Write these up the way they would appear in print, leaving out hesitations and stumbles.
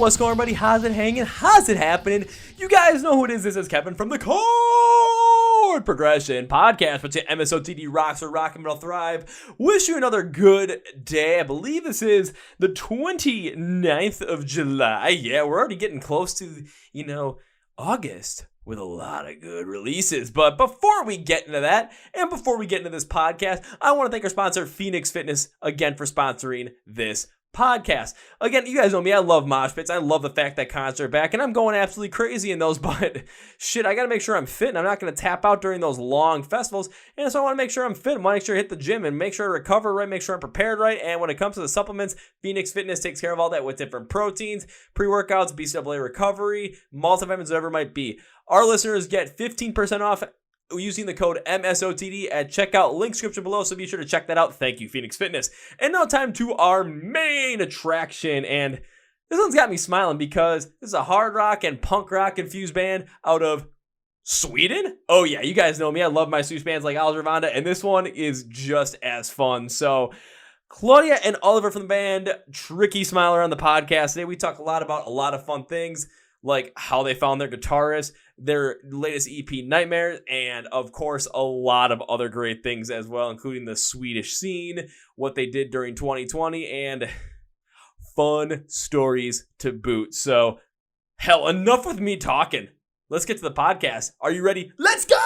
What's going on, everybody? How's it hanging? How's it happening? You guys know who it is. This is Kevin from the Chord Progression Podcast, which MSOTD rocks or rock and metal thrive. Wish you another good day. I believe this is the 29th of July. Yeah, we're already getting close to, August with a lot of good releases. But before we get into that, and before we get into this podcast, I want to thank our sponsor, Phoenix Fitness, again for sponsoring this podcast. Again, you guys know me, I love mosh pits. I love the fact that concerts are back, and I'm going absolutely crazy in those, but shit, I gotta make sure I'm fit, and I'm not gonna tap out during those long festivals, and so I want to make sure I'm fit. I want to make sure I hit the gym and make sure I recover right, make sure I'm prepared right, and when it comes to the supplements, Phoenix Fitness takes care of all that with different proteins, pre-workouts, BCAA recovery, multivitamins, whatever it might be. Our listeners get 15% off using the code MSOTD at checkout, link description below, so be sure to check that out. Thank you, Phoenix Fitness. And now time to our main attraction, and this one's got me smiling because this is a hard rock and punk rock infused band out of Sweden. Oh yeah, you guys know me, I love my Swedish bands like Oliver, and this one is just as fun. So Klaudia and Oliver from the band Tricky Smiler on the podcast. Today we talk a lot about a lot of fun things, like how they found their guitarist, their latest EP, Nightmares, and of course, a lot of other great things as well, including the Swedish scene, what they did during 2020, and fun stories to boot. So, hell, enough with me talking. Let's get to the podcast. Are you ready? Let's go!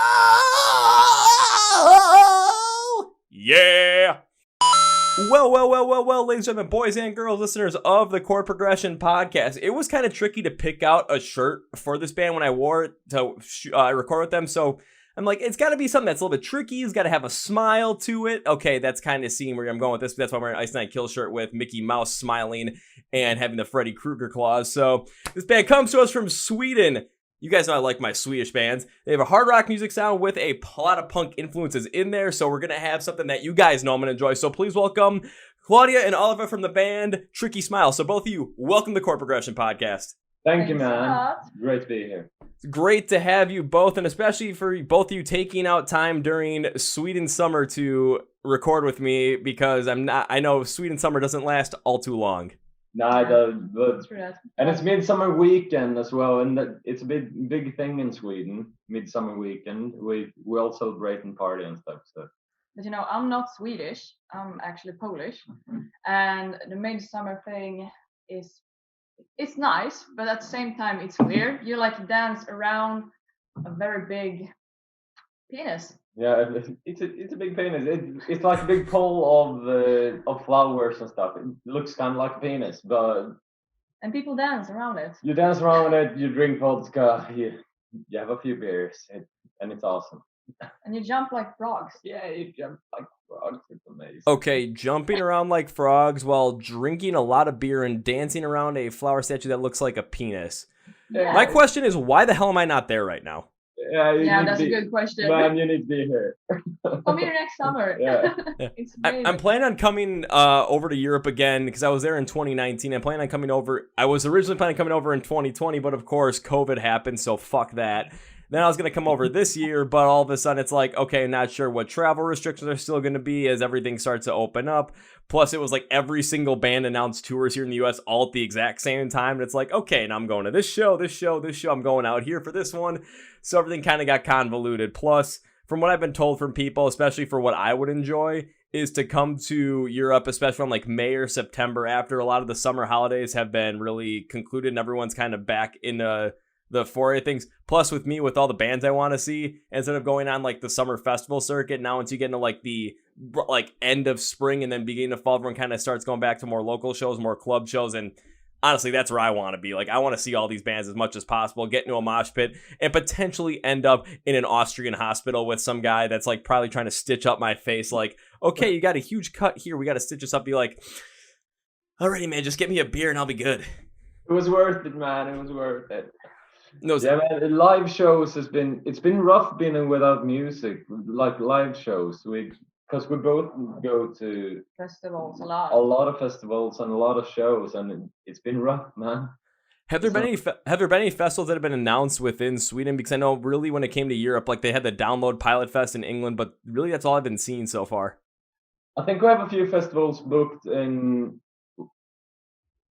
Yeah! Well, ladies and gentlemen, boys and girls, listeners of the Chord Progression Podcast. It was kind of tricky to pick out a shirt for this band when I wore it to record with them. So I'm like, it's got to be something that's a little bit tricky. It's got to have a smile to it. Okay, that's kind of seeing where I'm going with this. That's why I'm wearing an Ice Nine Kill shirt with Mickey Mouse smiling and having the Freddy Krueger claws. So this band comes to us from Sweden. You guys know I like my Swedish bands. They have a hard rock music sound with a lot of punk influences in there, so we're going to have something that you guys know I'm going to enjoy. So please welcome Klaudia and Oliver from the band Tricky Smile. So both of you, welcome to the Chord Progression Podcast. Thank you, man. Great to be here. It's great to have you both, and especially for both of you taking out time during Sweden summer to record with me, because I know Sweden summer doesn't last all too long. No, it doesn't. But and it's MidSummer weekend as well, and it's a big thing in Sweden. MidSummer weekend, we all celebrate and party and stuff. So, but I'm not Swedish. I'm actually Polish, and the MidSummer thing it's nice, but at the same time it's weird. You like dance around a very big penis. Yeah, it's a big penis. It's like a big pole of flowers and stuff. It looks kind of like a penis, and people dance around it. You dance around it. You drink vodka. You have a few beers, and it's awesome. And you jump like frogs. Yeah, you jump like frogs. It's amazing. Okay, jumping around like frogs while drinking a lot of beer and dancing around a flower statue that looks like a penis. Yeah. My question is, why the hell am I not there right now? Yeah, that's a good question. Man, you need to be here. Come here next summer. Yeah. I'm planning on coming over to Europe again, because I was there in 2019. I'm planning on coming over. I was originally planning on coming over in 2020, but of course COVID happened, so fuck that. Then I was going to come over this year, but all of a sudden it's like, okay, not sure what travel restrictions are still going to be as everything starts to open up. Plus it was like every single band announced tours here in the US all at the exact same time. And it's like, okay, now I'm going to this show. I'm going out here for this one. So everything kind of got convoluted. Plus, from what I've been told from people, especially for what I would enjoy, is to come to Europe, especially from like May or September, after a lot of the summer holidays have been really concluded and everyone's kind of back in the foray things. Plus with me, with all the bands I want to see, instead of going on like the summer festival circuit, now once you get into like the end of spring and then beginning of fall, everyone kind of starts going back to more local shows, more club shows. And honestly, that's where I want to be. Like, I want to see all these bands as much as possible, get into a mosh pit, and potentially end up in an Austrian hospital with some guy that's like probably trying to stitch up my face. Like, okay, you got a huge cut here, we got to stitch this up. Be like, alrighty, man, just get me a beer and I'll be good. It was worth it, man. It was worth it. No, yeah, man, live shows it's been rough being without music, like live shows. Because we both go to festivals a lot of festivals and a lot of shows, and it's been rough, man. Have there been any festivals that have been announced within Sweden? Because I know really when it came to Europe, like they had the Download Pilot Fest in England, but really that's all I've been seeing so far. I think we have a few festivals booked in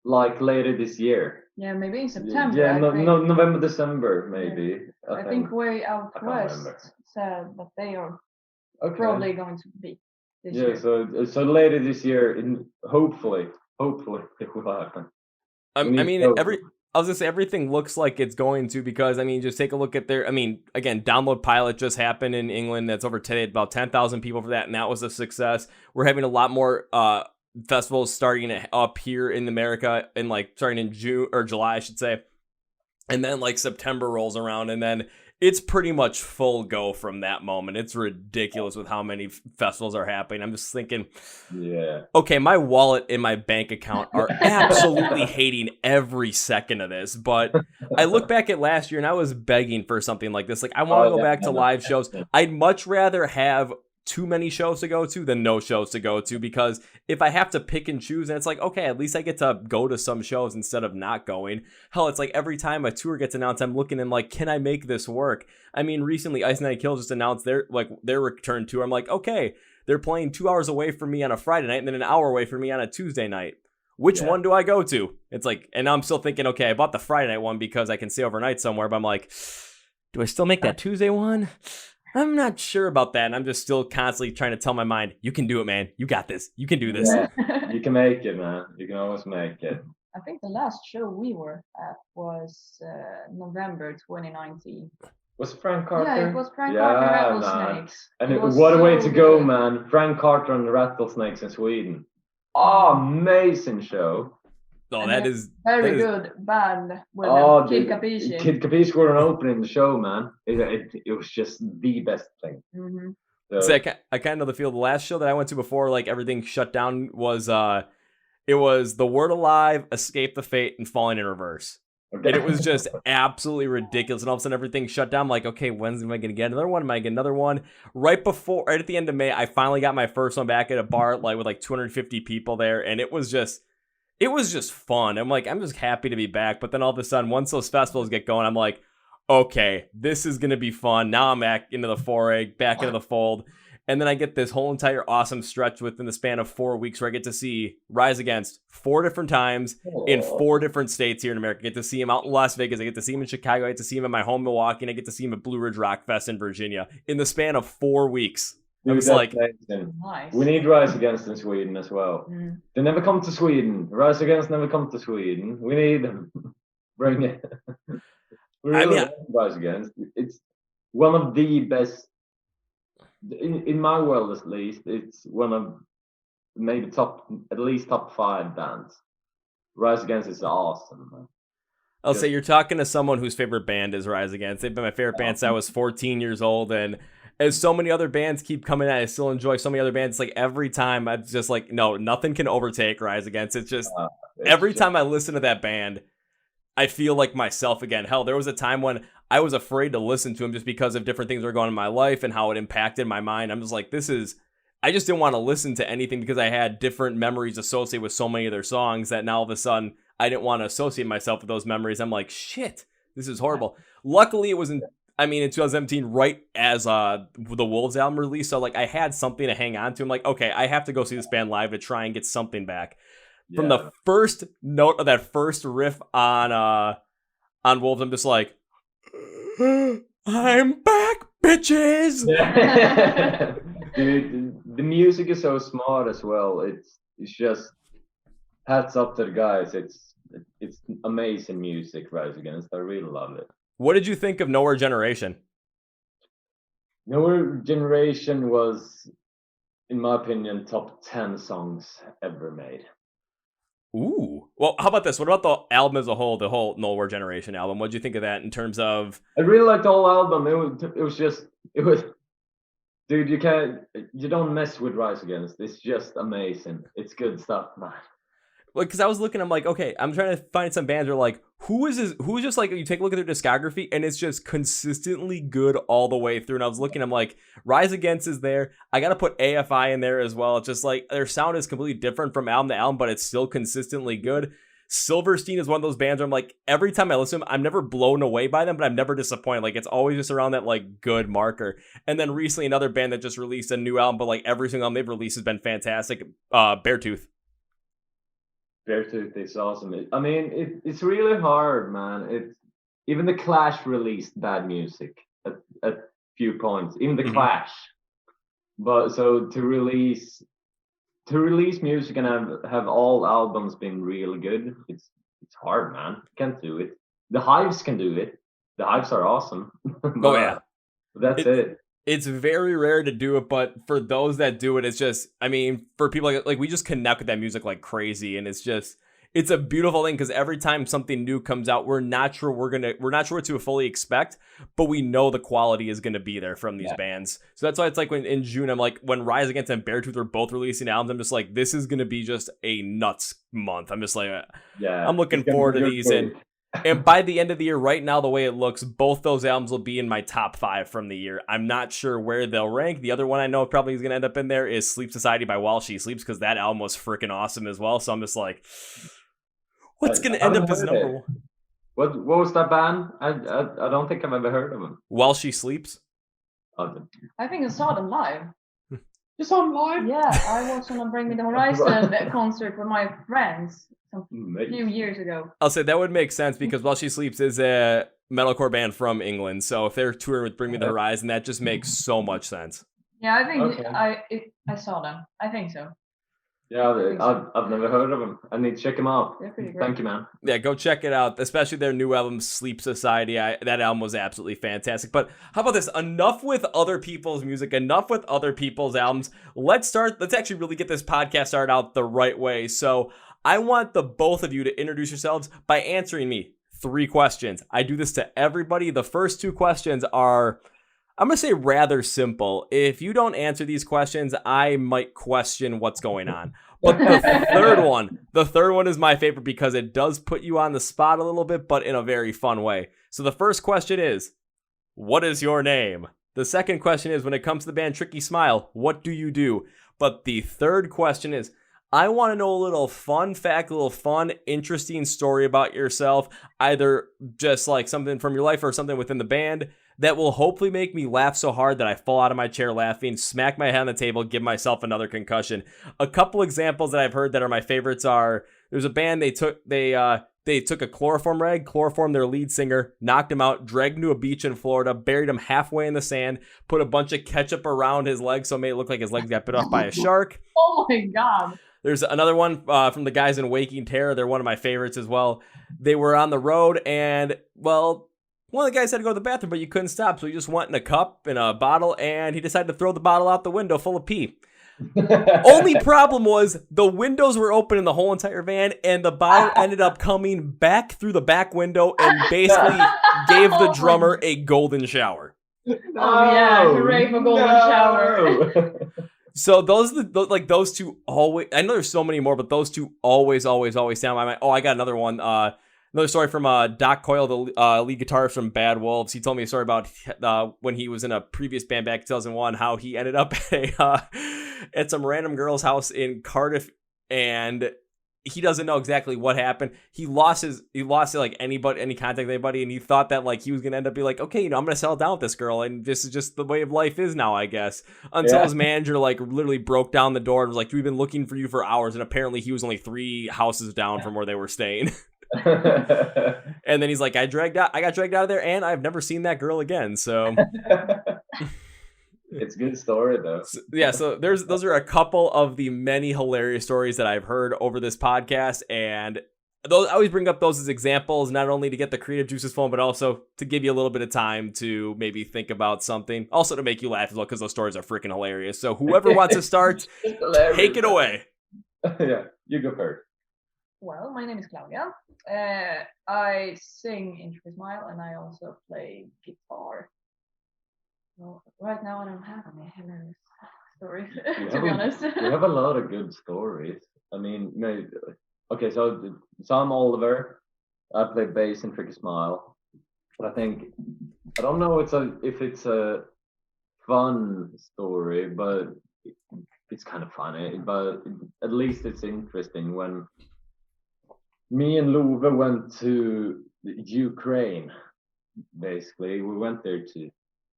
like later this year. Yeah, maybe in September. Yeah, I think. November, December, maybe. I think Way Out I can't West remember. said that they are Okay. probably going to be this Yeah, year. so later this year, hopefully it will happen. I mean, I was gonna say everything looks like it's going to, because I mean, just take a look at their. I mean, again, Download Pilot just happened in England. That's over today, about 10,000 people for that, and that was a success. We're having a lot more festivals starting up here in America, and like starting in June or July, I should say, and then like September rolls around, and then it's pretty much full go from that moment. It's ridiculous with how many festivals are happening. I'm just thinking, yeah, okay, my wallet and my bank account are absolutely hating every second of this. But I look back at last year and I was begging for something like this. Like, I want to go back to live shows. I'd much rather have too many shows to go to than no shows to go to, because if I have to pick and choose, and it's like, okay, at least I get to go to some shows instead of not going. Hell, it's like every time a tour gets announced, I'm looking and like, can I make this work? I mean, recently Ice Nine Kills just announced their return tour. I'm like, okay, they're playing 2 hours away from me on a Friday night and then an hour away from me on a Tuesday night. Which one do I go to? It's like, and I'm still thinking, okay, I bought the Friday night one because I can stay overnight somewhere, but I'm like, do I still make that Tuesday one? I'm not sure about that, and I'm just still constantly trying to tell my mind, you can do it, man. You got this. You can do this. Yeah, you can make it, man. You can always make it. I think the last show we were at was November 2019. Was Frank Carter? Yeah, it was Frank Carter and Rattlesnakes. And what a way to go, man. Frank Carter and the Rattlesnakes in Sweden. Oh, amazing show. Oh, that is very good band with Kid Capisce. Kid Capisce were an opening the show, man. It was just the best thing. Mm-hmm. So I kind of know the feel. The last show that I went to before like everything shut down was it was The Word Alive, Escape the Fate, and Falling in Reverse. Okay. And it was just absolutely ridiculous. And all of a sudden everything shut down. I'm like, okay, when's am I gonna get another one? Am I gonna get another one? Right at the end of May, I finally got my first one back at a bar like with like 250 people there, and it was just fun. I'm like, I'm just happy to be back. But then all of a sudden, once those festivals get going, I'm like, okay, this is going to be fun. Now I'm back into the foray, back into the fold. And then I get this whole entire awesome stretch within the span of 4 weeks where I get to see Rise Against 4 different times in 4 different states here in America. I get to see him out in Las Vegas. I get to see him in Chicago. I get to see him in my home, Milwaukee. And I get to see him at Blue Ridge Rock Fest in Virginia in the span of 4 weeks. Dude, I was like, nice. We need Rise Against in Sweden as well. They never come to Sweden. Rise Against never come to Sweden. We need them. Bring it. We really want Rise Against. It's one of the best, in my world at least, it's one of maybe at least top 5 bands. Rise Against is awesome, man. I'll say you're talking to someone whose favorite band is Rise Against. They've been my favorite band since I was 14 years old, and as so many other bands keep coming out, I still enjoy so many other bands. Like every time, I'm just like, no, nothing can overtake Rise Against. It's just every time I listen to that band, I feel like myself again. Hell, there was a time when I was afraid to listen to them just because of different things that were going on in my life and how it impacted my mind. I'm just like, I just didn't want to listen to anything because I had different memories associated with so many of their songs that now all of a sudden I didn't want to associate myself with those memories. I'm like, shit, this is horrible. Luckily, it was in 2017, right as the Wolves album released, so like I had something to hang on to. I'm like, okay, I have to go see this band live to try and get something back. Yeah. From the first note of that first riff on Wolves, I'm just like, I'm back, bitches. Dude, the music is so smart as well. It's just hats up to the guys. It's amazing music, Rise Against. I really love it. What did you think of Nowhere Generation? Nowhere Generation was, in my opinion, top 10 songs ever made. Ooh. Well, how about this? What about the album as a whole, the whole Nowhere Generation album? What did you think of that in terms of... I really liked the whole album. It was... Dude, you don't mess with Rise Against. It's just amazing. It's good stuff, man. Like, because I was looking, I'm like, okay, I'm trying to find some bands that are like, who's just like, you take a look at their discography and it's just consistently good all the way through. And I was looking, I'm like, Rise Against is there. I got to put AFI in there as well. It's just like, their sound is completely different from album to album, but it's still consistently good. Silverstein is one of those bands where I'm like, every time I listen to them, I'm never blown away by them, but I'm never disappointed. Like, it's always just around that, like, good marker. And then recently, another band that just released a new album, but like every single album they've released has been fantastic, Beartooth. Beartooth is awesome. I mean, it's really hard, man. It's even the Clash released bad music at few points. Even the Clash, but so to release music and have all albums been really good, it's hard, man. You can't do it. The Hives can do it. The Hives are awesome. Oh yeah, that's it. It's very rare to do it, but for those that do it, it's just, I mean, for people like we just connect with that music like crazy, and it's a beautiful thing because every time something new comes out, we're not sure what to fully expect, but we know the quality is gonna be there from these bands. So that's why it's like when in June, I'm like, when Rise Against and Beartooth are both releasing albums, I'm just like, this is gonna be just a nuts month. I'm just like, I'm looking forward to these. And by the end of the year, right now, the way it looks, both those albums will be in my top 5 from the year. I'm not sure where they'll rank. The other one I know probably is going to end up in there is Sleep Society by While She Sleeps, because that album was freaking awesome as well. So I'm just like, what's going to end up as number one? What was that band? I don't think I've ever heard of them. While She Sleeps? I think I saw them live. You saw them live? Yeah, I was on a Bring Me the Horizon concert with my friends a few years ago. I'll say that would make sense because While She Sleeps is a metalcore band from England. So if they're touring with Bring Me the Horizon, that just makes so much sense. Yeah, I think I saw them. I think so. Yeah, I've never heard of them. I need to check them out. They're pretty great. Thank you, man. Yeah, go check it out, especially their new album, Sleep Society. That album was absolutely fantastic. But how about this? Enough with other people's music, enough with other people's albums. Let's actually really get this podcast started out the right way. So I want the both of you to introduce yourselves by answering me 3 questions. I do this to everybody. The first 2 questions are, I'm going to say, rather simple. If you don't answer these questions, I might question what's going on. But the third one is my favorite because it does put you on the spot a little bit, but in a very fun way. So the first question is, what is your name? The second question is, when it comes to the band Tricky Smile, what do you do? But the third question is, I want to know a little fun fact, a little fun, interesting story about yourself, either just like something from your life or something within the band that will hopefully make me laugh so hard that I fall out of my chair laughing, smack my head on the table, give myself another concussion. A couple examples that I've heard that are my favorites are, there's a band they took a chloroform rag, chloroformed their lead singer, knocked him out, dragged him to a beach in Florida, buried him halfway in the sand, put a bunch of ketchup around his legs so it made it look like his legs got bit off by a shark. Oh my God. There's another one from the guys in Waking Terror. They're one of my favorites as well. They were on the road and, well, one of the guys had to go to the bathroom, but you couldn't stop. So he just went in a cup, in a bottle, and he decided to throw the bottle out the window full of pee. Only problem was the windows were open in the whole entire van, and the bottle ended up coming back through the back window and basically gave the drummer a golden shower. Oh yeah, hooray for golden shower. So those two always, I know there's so many more, but those two always stand by my mind. Oh, I got another one. Another story from Doc Coyle, the lead guitarist from Bad Wolves. He told me a story about when he was in a previous band back in 2001, how he ended up at some random girl's house in Cardiff, and he doesn't know exactly what happened. He lost any contact with anybody, and he thought that like he was gonna end up be like, okay, I'm gonna settle down with this girl, and this is just the way of life is now, I guess. Until his manager like literally broke down the door and was like, we've been looking for you for hours, and apparently he was only 3 houses down from where they were staying. And then he's like, I got dragged out of there, and I've never seen that girl again. So it's a good story though. So those are a couple of the many hilarious stories that I've heard over this podcast, and those I always bring up those as examples, not only to get the creative juices flowing, but also to give you a little bit of time to maybe think about something, also to make you laugh as well, because those stories are freaking hilarious. So whoever wants to start, take it away. Yeah, you go first. Well, my name is Klaudia. I sing in Tricky Smile, and I also play guitar. Well, right now I don't have any hilarious stories, to be honest. You have a lot of good stories. I mean, okay, so I'm Oliver. I play bass in Tricky Smile. But I don't know if it's a fun story, but it's kind of funny. But at least it's interesting. When me and Love went to Ukraine, basically, we went there to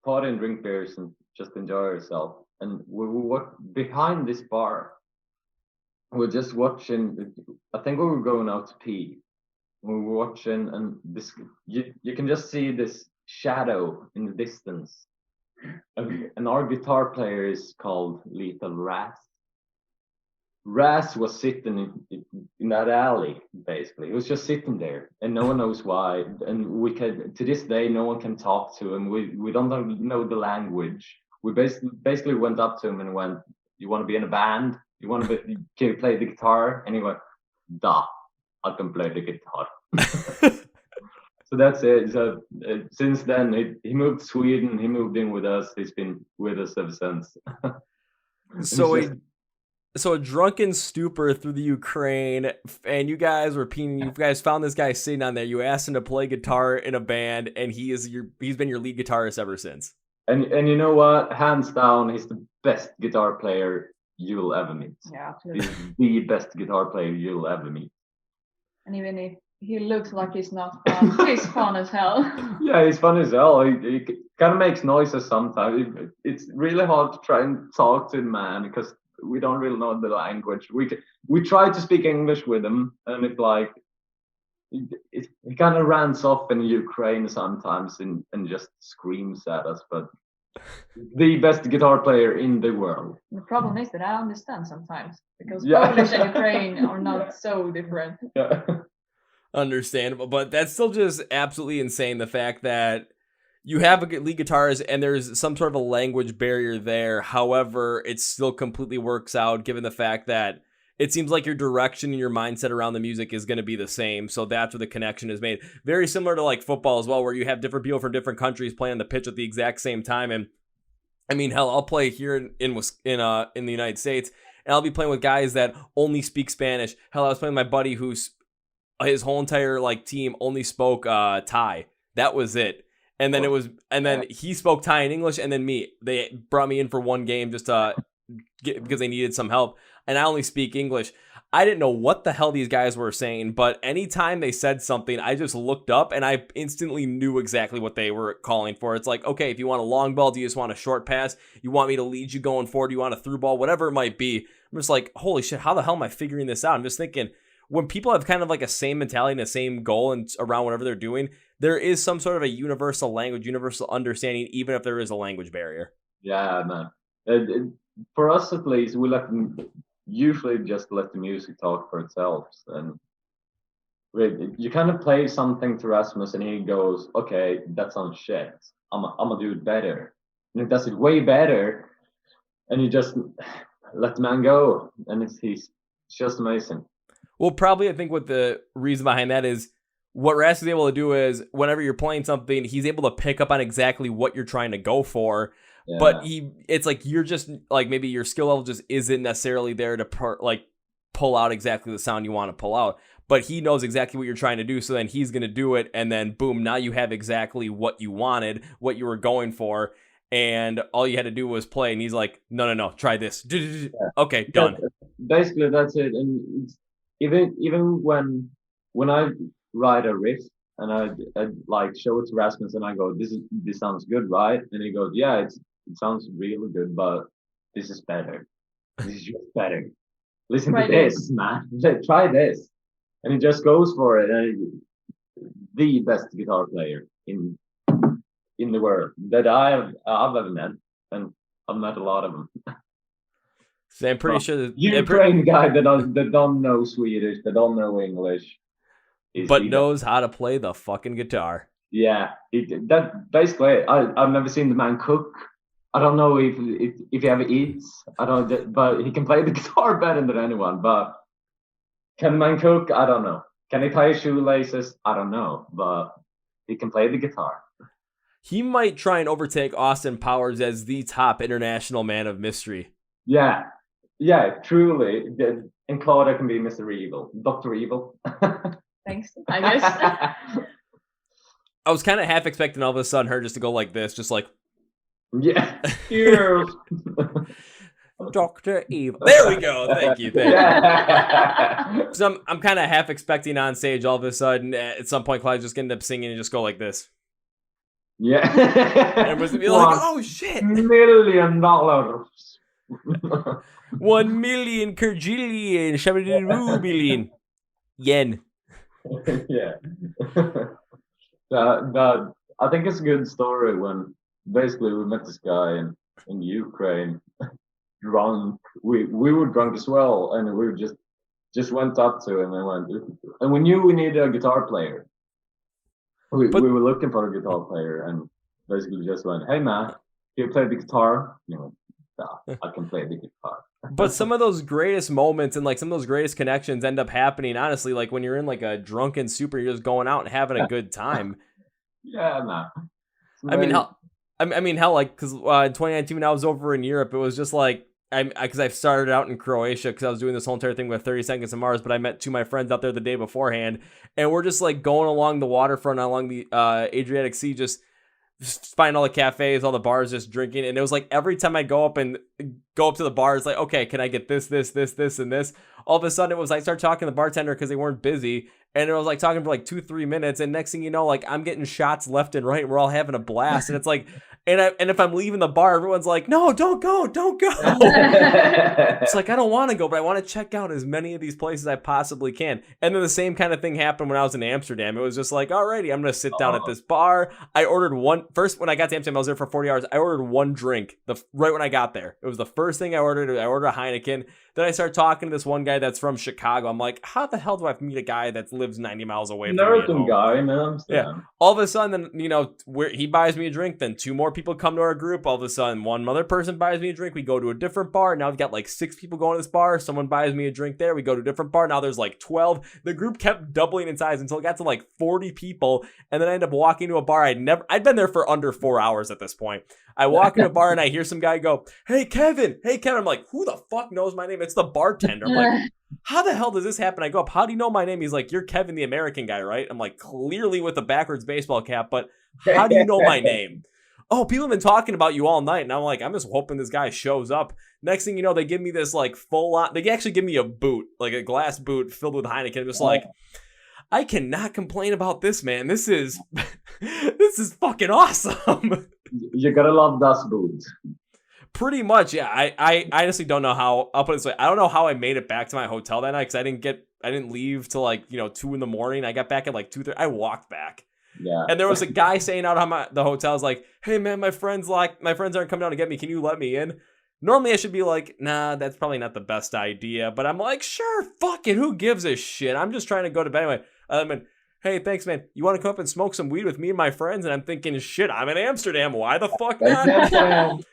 party and drink beers and just enjoy ourselves. And we walked behind this bar. we're just watching. I think we were going out to pee. We were watching, and you can just see this shadow in the distance. And our guitar player is called Little Ras. Ras was sitting in that alley, basically. He was just sitting there, and no one knows why. And we can, to this day, no one can talk to him. We don't know the language. We basically went up to him and went, "You want to be in a band? Can you play the guitar?" And he went, "Da, I can play the guitar." So that's it. So since then, he moved to Sweden. He moved in with us. He's been with us ever since. So a drunken stupor through the Ukraine, and you guys were peeing. You guys found this guy sitting on there. You asked him to play guitar in a band, and he's been your lead guitarist ever since. And you know what? Hands down, he's the best guitar player you'll ever meet. Yeah, absolutely. He's the best guitar player you'll ever meet. And even if he looks like he's not fun, he's fun as hell. Yeah, he's fun as hell. He kind of makes noises sometimes. It's really hard to try and talk to the man because we don't really know the language. We try to speak English with him, and it's like he kind of rants off in Ukraine sometimes and just screams at us. But the best guitar player in the world. The problem is that I understand sometimes because Polish and Ukraine are not so different. Yeah. Understandable, but that's still just absolutely insane. The fact that you have a lead guitarist and there's some sort of a language barrier there. However, it still completely works out given the fact that it seems like your direction and your mindset around the music is going to be the same. So that's where the connection is made. Very similar to like football as well, where you have different people from different countries playing the pitch at the exact same time. And I mean, hell, I'll play here in the United States, and I'll be playing with guys that only speak Spanish. Hell, I was playing with my buddy who's his whole entire like team only spoke Thai. That was it. And then he spoke Thai and English, and then me. They brought me in for one game just because they needed some help, and I only speak English. I didn't know what the hell these guys were saying, but anytime they said something, I just looked up and I instantly knew exactly what they were calling for. It's like, okay, if you want a long ball, do you just want a short pass? You want me to lead you going forward? Do you want a through ball? Whatever it might be. I'm just like, holy shit, how the hell am I figuring this out? I'm just thinking, when people have kind of like a same mentality and a same goal and around whatever they're doing, there is some sort of a universal language, universal understanding, even if there is a language barrier. Yeah, man. For us at least, we usually just let the music talk for itself. And you kind of play something to Rasmus and he goes, okay, that sounds shit. I'm gonna do it better. And he does it way better. And you just let the man go. And it's just amazing. Well, probably I think what the reason behind that is what Ras is able to do is whenever you're playing something, he's able to pick up on exactly what you're trying to go for. Yeah. But it's like you're just like maybe your skill level just isn't necessarily there to pull out exactly the sound you want to pull out. But he knows exactly what you're trying to do, so then he's going to do it, and then boom, now you have exactly what you wanted, what you were going for, and all you had to do was play. And he's like, no, try this. Yeah. Okay, done. Basically, that's it. And even when I write a riff and I like show it to Rasmus and I go, this sounds good, right? And he goes, yeah, it sounds really good, but this is better. This is just better. Listen to this, man. Try this. And he just goes for it. The best guitar player in the world that I've ever met, and I've met a lot of them. So I'm pretty sure that Ukraine guy that don't know Swedish, that don't know English, but knows how to play the fucking guitar. Yeah, that basically. I've never seen the man cook. I don't know if he ever eats. I don't, but he can play the guitar better than anyone. But can the man cook? I don't know. Can he tie his shoelaces? I don't know. But he can play the guitar. He might try and overtake Austin Powers as the top international man of mystery. Yeah, truly. And Klaudia can be Mr. Evil, Dr. Evil. Thanks, I guess. I was kind of half expecting all of a sudden her just to go like this, just like, yeah, here, Dr. Evil. There we go. Thank you. So I'm kind of half expecting on stage all of a sudden at some point Klaudia's just gonna end up singing and just go like this. Yeah. And was be like, oh shit, $1 million 1 million Kyrgyzstan, Shabadoo yen. Yeah. I think it's a good story when basically we met this guy in Ukraine, drunk. We were drunk as well, and we just went up to him and we knew we needed a guitar player. We were looking for a guitar player, and basically just went, "Hey man, can you play the guitar?" You know, I can play the guitar. But some of those greatest moments and like some of those greatest connections end up happening, honestly, like when you're in like a drunken super, you're just going out and having a good time. Yeah, man. I mean, hell, like, because in 2019 when I was over in Europe, it was just like, because I started out in Croatia because I was doing this whole entire thing with 30 Seconds to Mars, but I met two of my friends out there the day beforehand, and we're just like going along the waterfront, along the Adriatic Sea, just find all the cafes, all the bars, just drinking. And it was like every time I go up to the bar, it's like, okay, can I get this, and this? All of a sudden, it was I started talking to the bartender because they weren't busy. And it was like talking for like 2-3 minutes. And next thing you know, like I'm getting shots left and right. And we're all having a blast. And it's like, and if I'm leaving the bar, everyone's like, no, don't go. It's like, I don't want to go, but I want to check out as many of these places I possibly can. And then the same kind of thing happened when I was in Amsterdam. It was just like, alrighty, I'm going to sit down at this bar. I ordered first when I got to Amsterdam, I was there for 40 hours. I ordered one drink right when I got there. It was the first thing I ordered. I ordered a Heineken. Then I started talking to this one guy that's from Chicago. I'm like, how the hell do I meet a guy that lives 90 miles away from me? American guy, man. Yeah. All of a sudden, then, he buys me a drink. Then 2 more people come to our group. All of a sudden, one other person buys me a drink. We go to a different bar. Now we've got like 6 people going to this bar. Someone buys me a drink there. We go to a different bar. Now there's like 12. The group kept doubling in size until it got to like 40 people. And then I ended up walking to a bar. I'd been there for under 4 hours at this point. I walk in a bar and I hear some guy go, hey, Kevin. I'm like, who the fuck knows my name? It's the bartender. I'm like, how the hell does this happen? I go up, how do you know my name? He's like, you're Kevin, the American guy, right? I'm like, clearly with a backwards baseball cap, but how do you know my name? Oh, people have been talking about you all night. And I'm like, I'm just hoping this guy shows up. Next thing you know, they give me this like full on, they actually give me a boot, like a glass boot filled with Heineken. I'm just like, I cannot complain about this, man. This is fucking awesome. You gotta love Das Boot. Pretty much, yeah. I honestly don't know how. I'll put it this way. I don't know how I made it back to my hotel that night because I didn't leave till like 2 a.m. I got back at like 2:30. I walked back. Yeah. And there was a guy saying out on the hotel, was like, "Hey man, my friends aren't coming down to get me. Can you let me in?" Normally I should be like, "Nah, that's probably not the best idea." But I'm like, "Sure, fuck it. Who gives a shit? I'm just trying to go to bed anyway." Hey, thanks, man. You want to come up and smoke some weed with me and my friends? And I'm thinking, shit, I'm in Amsterdam. Why the fuck not?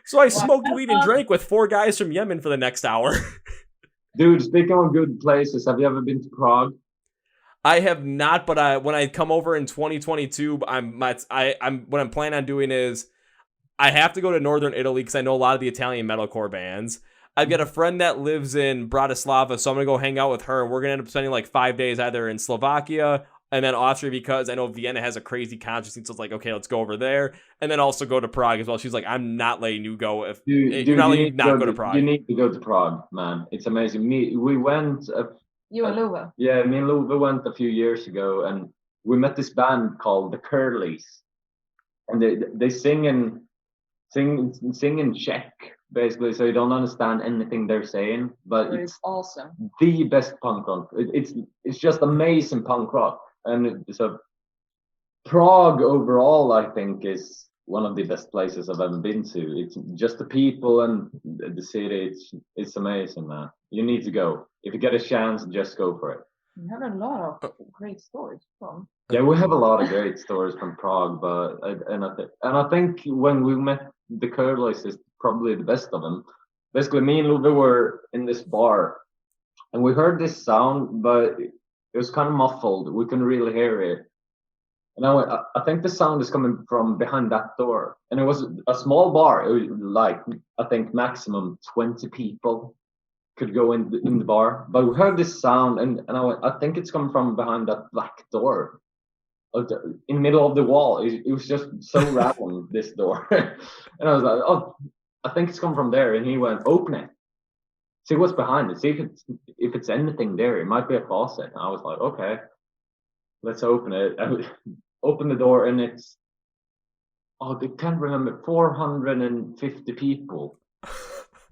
So I smoked weed and drank with 4 guys from Yemen for the next hour. Dude, speaking of good places, have you ever been to Prague? I have not, but when I come over in 2022, what I'm planning on doing is I have to go to northern Italy because I know a lot of the Italian metalcore bands. I've got a friend that lives in Bratislava, so I'm going to go hang out with her. We're going to end up spending like 5 days either in Slovakia and then Austria because I know Vienna has a crazy concert scene, so it's like, okay, let's go over there. And then also go to Prague as well. She's like, I'm not letting you go if you're not letting you not go to Prague. You need to go to Prague, man. It's amazing. We went... You and Luva. Yeah, me and Luva went a few years ago, and we met this band called the Curlies. And they sing in Czech, basically, so you don't understand anything they're saying. But it's awesome. The best punk rock. It's just amazing punk rock. And so Prague overall, I think, is one of the best places I've ever been to. It's just the people and the city. It's amazing, man. You need to go. If you get a chance, just go for it. You have a lot of great stories from. Yeah, we have a lot of great stories from Prague, I think when we met the Curlies is probably the best of them. Basically, me and Luva were in this bar, and we heard this sound, but it was kind of muffled. We couldn't really hear it. And I think the sound is coming from behind that door. And it was a small bar. It was like, I think maximum 20 people could go in the bar. But we heard this sound, and I think it's coming from behind that black door. In the middle of the wall. It was just so random, this door. And I was like, oh, I think it's coming from there. And he went, open it. See what's behind it. See if it's anything there. It might be a faucet. And I was like, okay, let's open it. I open the door, and it's I can't remember, 450 people.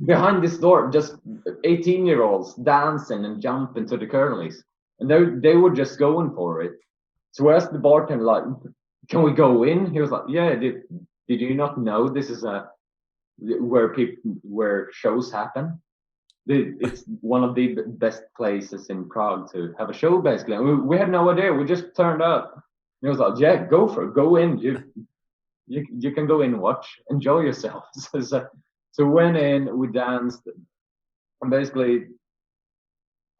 behind this door, just 18-year-olds dancing and jumping to the Curlies. And they were just going for it. So we asked the bartender, like, can we go in? He was like, yeah, did you not know this is where shows happen? It's one of the best places in Prague to have a show, basically. And we had no idea. We just turned up. He was like, yeah, go for it. Go in. You can go in and watch. Enjoy yourselves. So we went in, we danced. And basically,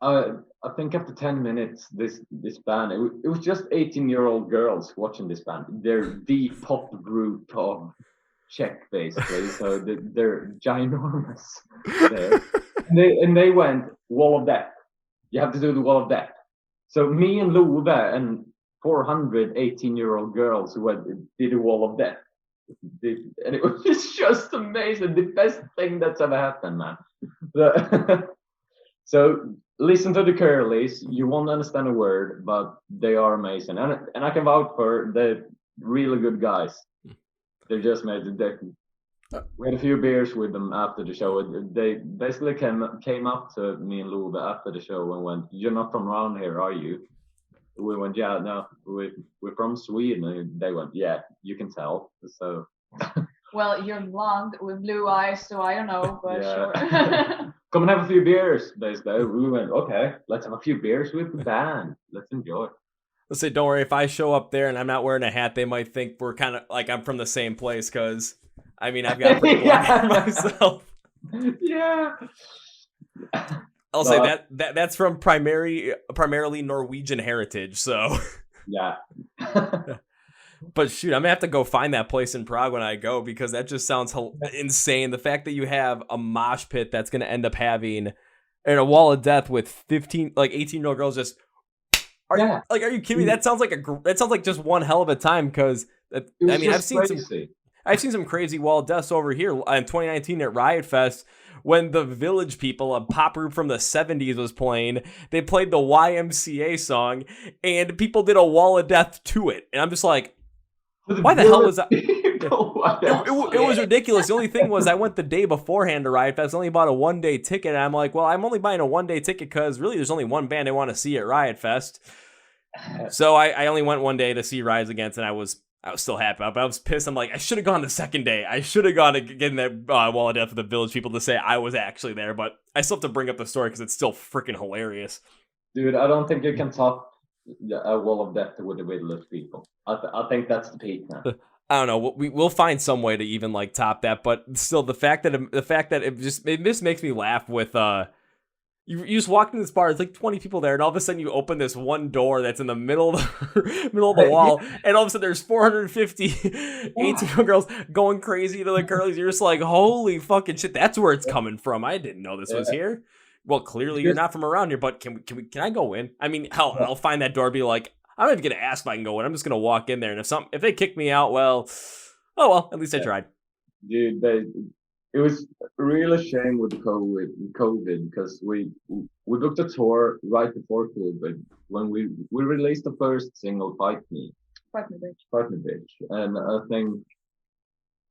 I think after 10 minutes, this band, it was just 18-year-old girls watching this band. They're the pop group of Czech, basically. So they're ginormous there. And they went Wall of Death. You have to do the Wall of Death. So me and Love and 400 18-year-old girls who did the Wall of Death. And it was just amazing. The best thing that's ever happened, man. So listen to the Curlies. You won't understand a word, but they are amazing. And I can vouch for the really good guys. They're just amazing. We had a few beers with them after the show. They basically came up to me and Lube after the show and went, "You're not from around here, are you?" We went, "Yeah, no, we're from Sweden." And they went, "Yeah, you can tell." So. Well, you're blonde with blue eyes, so I don't know, but sure. Come and have a few beers, basically. We went, okay, let's have a few beers with the band. Let's enjoy. Let's say, don't worry, if I show up there and I'm not wearing a hat, they might think we're kind of like I'm from the same place, because I mean, I've got pretty black hair myself. Yeah. I'll say that's from primarily Norwegian heritage, so. Yeah. But shoot, I'm gonna have to go find that place in Prague when I go, because that just sounds insane. The fact that you have a mosh pit that's gonna end up having a Wall of Death with 18-year-old girls just. Are you kidding me? That sounds like just one hell of a time, because I've seen some crazy Wall of Deaths over here in 2019 at Riot Fest when the Village People, a pop group from the 70s, was playing. They played the YMCA song and people did a Wall of Death to it, and I'm just like, why the hell was that? It was ridiculous. The only thing was I went the day beforehand to Riot Fest. I only bought a one-day ticket. And I'm like, well, I'm only buying a one-day ticket because really there's only one band I want to see at Riot Fest. So I only went one day to see Rise Against, and I was still happy about it, but I was pissed. I'm like, I should have gone the second day. I should have gone to get in that Wall of Death with the Village People to say I was actually there, but I still have to bring up the story because it's still freaking hilarious. Dude, I don't think you can top a Wall of Death with the Village People. I think that's the peak now. I don't know. We'll find some way to even like top that, but still, the fact that it just makes me laugh with you just walk in this bar, it's like 20 people there, and all of a sudden you open this one door that's in the middle of the wall, and all of a sudden there's 450 18-year-old girls going crazy to the Curlies. You're just like, holy fucking shit, that's where it's coming from. I didn't know this was here. Well, clearly you're not from around here, but can I go in? I mean, hell, I'll find that door, be like, I'm not even gonna ask if I can go in. I'm just gonna walk in there, and if they kick me out, well, at least I tried. Dude, it was a real shame with COVID, because we booked a tour right before COVID when we released the first single, Fight Me Bitch, and I think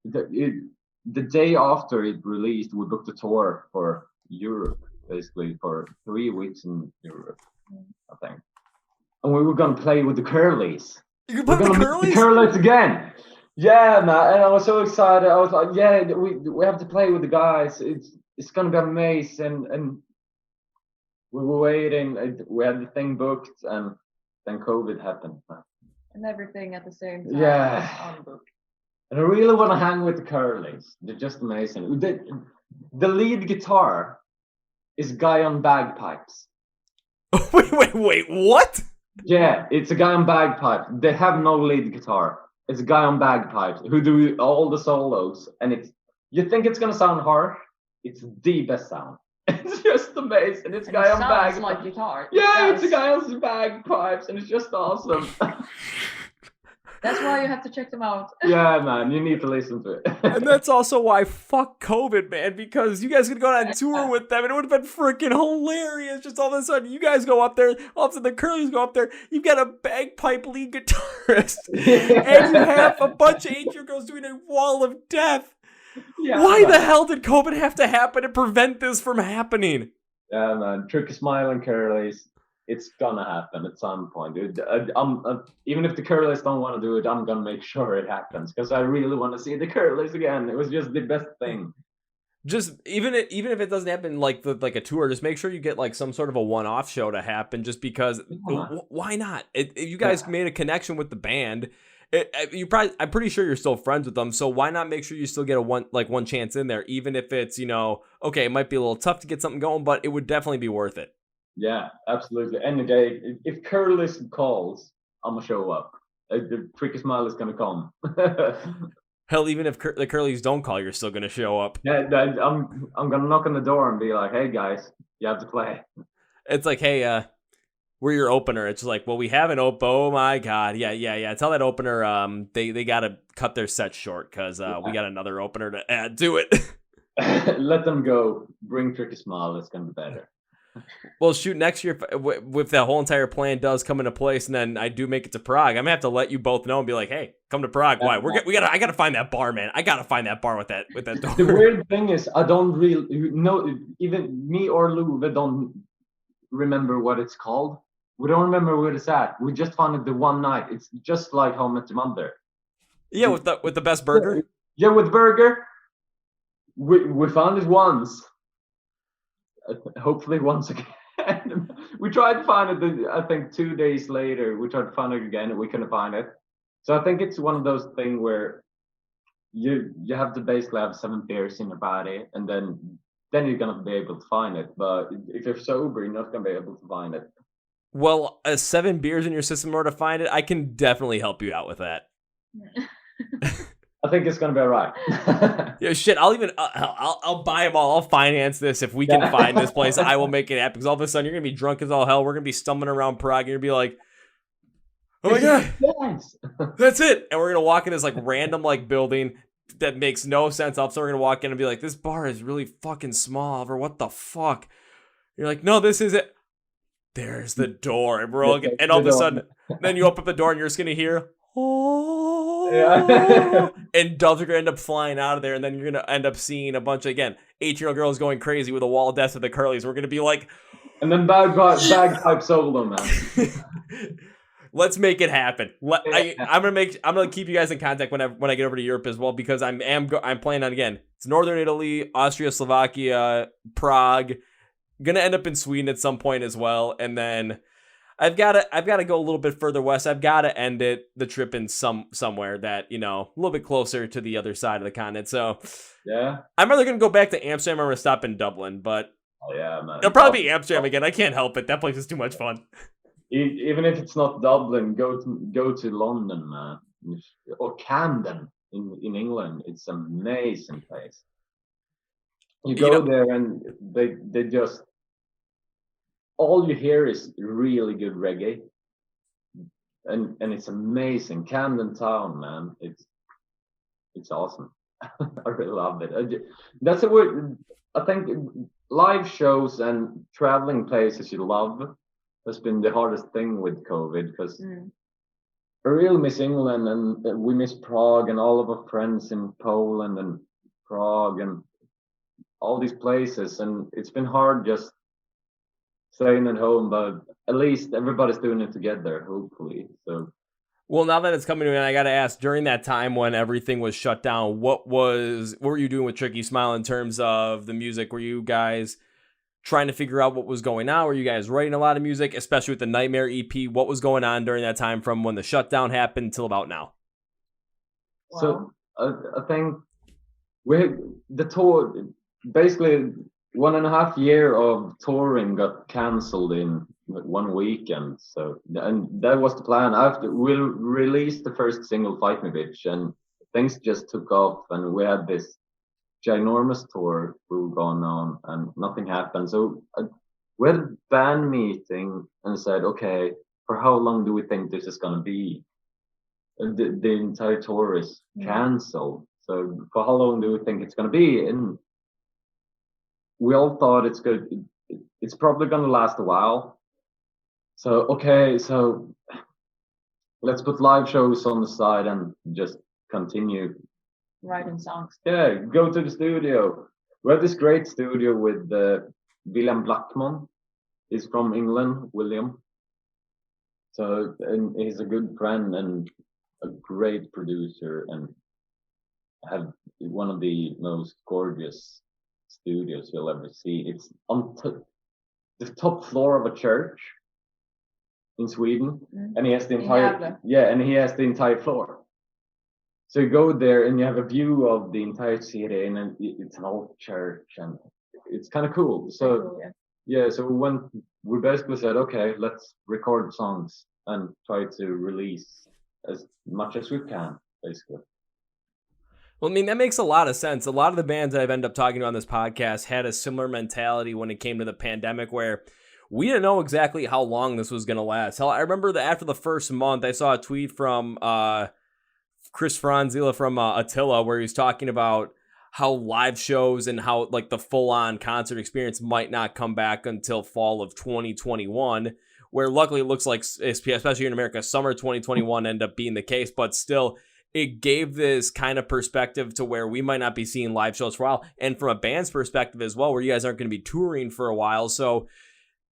the day after it released, we booked a tour for Europe, basically for 3 weeks in Europe, I think. And we were gonna play with the Curlies. You play with the Curlies? The Curlies again. Yeah, man. And I was so excited. I was like, yeah, we have to play with the guys. It's gonna be amazing. And we were waiting. We had the thing booked, and then COVID happened, man. And everything at the same time. Yeah. And I really want to hang with the Curlies. They're just amazing. The lead guitar is a guy on bagpipes. Wait, what? Yeah, it's a guy on bagpipes. They have no lead guitar. It's a guy on bagpipes who do all the solos, and you think it's gonna sound harsh. It's the best sound. It's just amazing. It's a guy on bagpipes. Sounds like guitar. Yeah, it's a guy on bagpipes, and it's just awesome. That's why you have to check them out. Yeah, man, you need to listen to it. And that's also why fuck COVID, man, because you guys could go on tour with them and it would have been freaking hilarious. Just all of a sudden, you guys go up there, all of a sudden the Curlies go up there, you've got a bagpipe lead guitarist, and you have a bunch of 8-year girls doing a Wall of Death. Yeah, Why the hell did COVID have to happen to prevent this from happening? Yeah, man. Tricky Smile and Curly's. It's gonna happen at some point, dude. Even if the Curlies don't want to do it, I'm gonna make sure it happens because I really want to see the Curlies again. It was just the best thing. Just even if it doesn't happen like a tour, just make sure you get like some sort of a one-off show to happen. Just because, why not? You guys made a connection with the band. I'm pretty sure you're still friends with them. So why not make sure you still get one chance in there, even if it's okay, it might be a little tough to get something going, but it would definitely be worth it. Yeah, absolutely. Any day, if Curlis calls, I'm gonna show up. The Tricky Smile is gonna come. Hell, even if the Curlies don't call, you're still gonna show up. Yeah, I'm gonna knock on the door and be like, "Hey guys, you have to play." It's like, hey, we're your opener. It's like, well, we have an oh my god, yeah. Tell that opener, they gotta cut their set short because we got another opener to add to it. Let them go. Bring Tricky Smile. It's gonna be better. Well, shoot, next year, if that whole entire plan does come into place, and then I do make it to Prague, I'm gonna have to let you both know and be like, "Hey, come to Prague." Why? I gotta find that bar, man. I gotta find that bar with that door. The weird thing is, I don't really know. Even me or Lou, we don't remember what it's called. We don't remember where it's at. We just found it the one night. It's just like How I Met Your Mother. Yeah, with the best burger. Yeah, with burger. We found it once. Hopefully once again. We tried to find it, I think 2 days later. We tried to find it again and we couldn't find it. So I think it's one of those things where you have to basically have 7 beers in your body and then you're going to be able to find it. But if you're sober, you're not going to be able to find it. Well, 7 beers in your system in order to find it, I can definitely help you out with that. I think it's gonna be all right. Yeah, shit. I'll buy them all. I'll finance this if we can find this place. I will make it happen. Because all of a sudden you're gonna be drunk as all hell. We're gonna be stumbling around Prague. You're gonna be like, "Oh my god, yes. That's it!" And we're gonna walk in this like random like building that makes no sense. Also, we're gonna walk in and be like, "This bar is really fucking small, Oliver. What the fuck?" You're like, "No, this is it." There's the door, and we're all and all of a sudden, then you open up the door and you're just gonna hear. Yeah. And doves are going to end up flying out of there, and then you're going to end up seeing a bunch of, again, 18-year-old girls going crazy with a wall of death to the Curlies. We're going to be like... And then bagpipe solo, man. Let's make it happen. I'm gonna keep you guys in contact when I get over to Europe as well, because I'm planning on, again, it's Northern Italy, Austria, Slovakia, Prague. Gonna end up in Sweden at some point as well, and then... I've got to go a little bit further west. I've got to end the trip in somewhere that, a little bit closer to the other side of the continent. So yeah, I'm either going to go back to Amsterdam or I'm going to stop in Dublin, but yeah, man. It'll probably be Amsterdam again. I can't help it. That place is too much fun. Even if it's not Dublin, go to London, man, or Camden in England. It's an amazing place. You go there and they just, all you hear is really good reggae, and it's amazing. Camden Town, man, it's awesome. I really love it. That's a word. I think live shows and traveling places you love has been the hardest thing with COVID, because I really miss England, and we miss Prague and all of our friends in Poland and Prague and all these places, and it's been hard just staying at home, but at least everybody's doing it together, hopefully. So, well, now that it's coming to me, I got to ask, during that time when everything was shut down, what were you doing with Tricky Smile in terms of the music? Were you guys trying to figure out what was going on? Were you guys writing a lot of music, especially with the Nightmare EP? What was going on during that time from when the shutdown happened until about now? So I think the tour, basically 1.5 years of touring got cancelled in 1 weekend. So, and that was the plan. We'll release the first single, Fight Me Bitch, and things just took off, and we had this ginormous tour going on, and nothing happened. So we had a band meeting and said, okay, for how long do we think this is going to be? The entire tour is cancelled. So for how long do we think it's going to be? And we all thought it's good. It's probably going to last a while. So, okay, so let's put live shows on the side and just continue writing songs. Yeah, go to the studio. We have this great studio with William Blackmon. He's from England, William. So, and he's a good friend and a great producer, and have one of the most gorgeous studios you'll ever see. It's on the top floor of a church in Sweden, and he has the entire floor. So you go there and you have a view of the entire city, and it's an old church, and it's kind of cool. So so we basically said, okay, let's record songs and try to release as much as we can, basically. Well, I mean, that makes a lot of sense. A lot of the bands that I've ended up talking to on this podcast had a similar mentality when it came to the pandemic, where we didn't know exactly how long this was going to last. Hell, I remember that after the first month, I saw a tweet from Chris Franzila from Attila, where he was talking about how live shows and how like the full-on concert experience might not come back until fall of 2021, where luckily it looks like, especially here in America, summer 2021 ended up being the case, but still, it gave this kind of perspective to where we might not be seeing live shows for a while. And from a band's perspective as well, where you guys aren't going to be touring for a while. So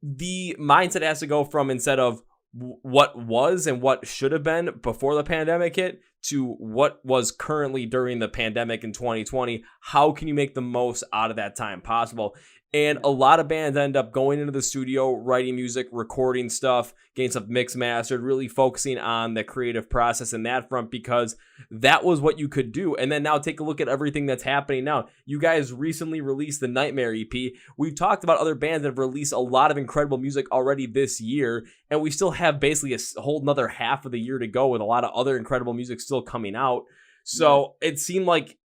the mindset has to go from, instead of what was and what should have been before the pandemic hit, to what was currently during the pandemic in 2020. How can you make the most out of that time possible? And a lot of bands end up going into the studio, writing music, recording stuff, getting stuff mixed, mastered, really focusing on the creative process in that front, because that was what you could do. And then now take a look at everything that's happening now. You guys recently released the Nightmare EP. We've talked about other bands that have released a lot of incredible music already this year, and we still have basically a whole another half of the year to go with a lot of other incredible music still coming out. So it seemed like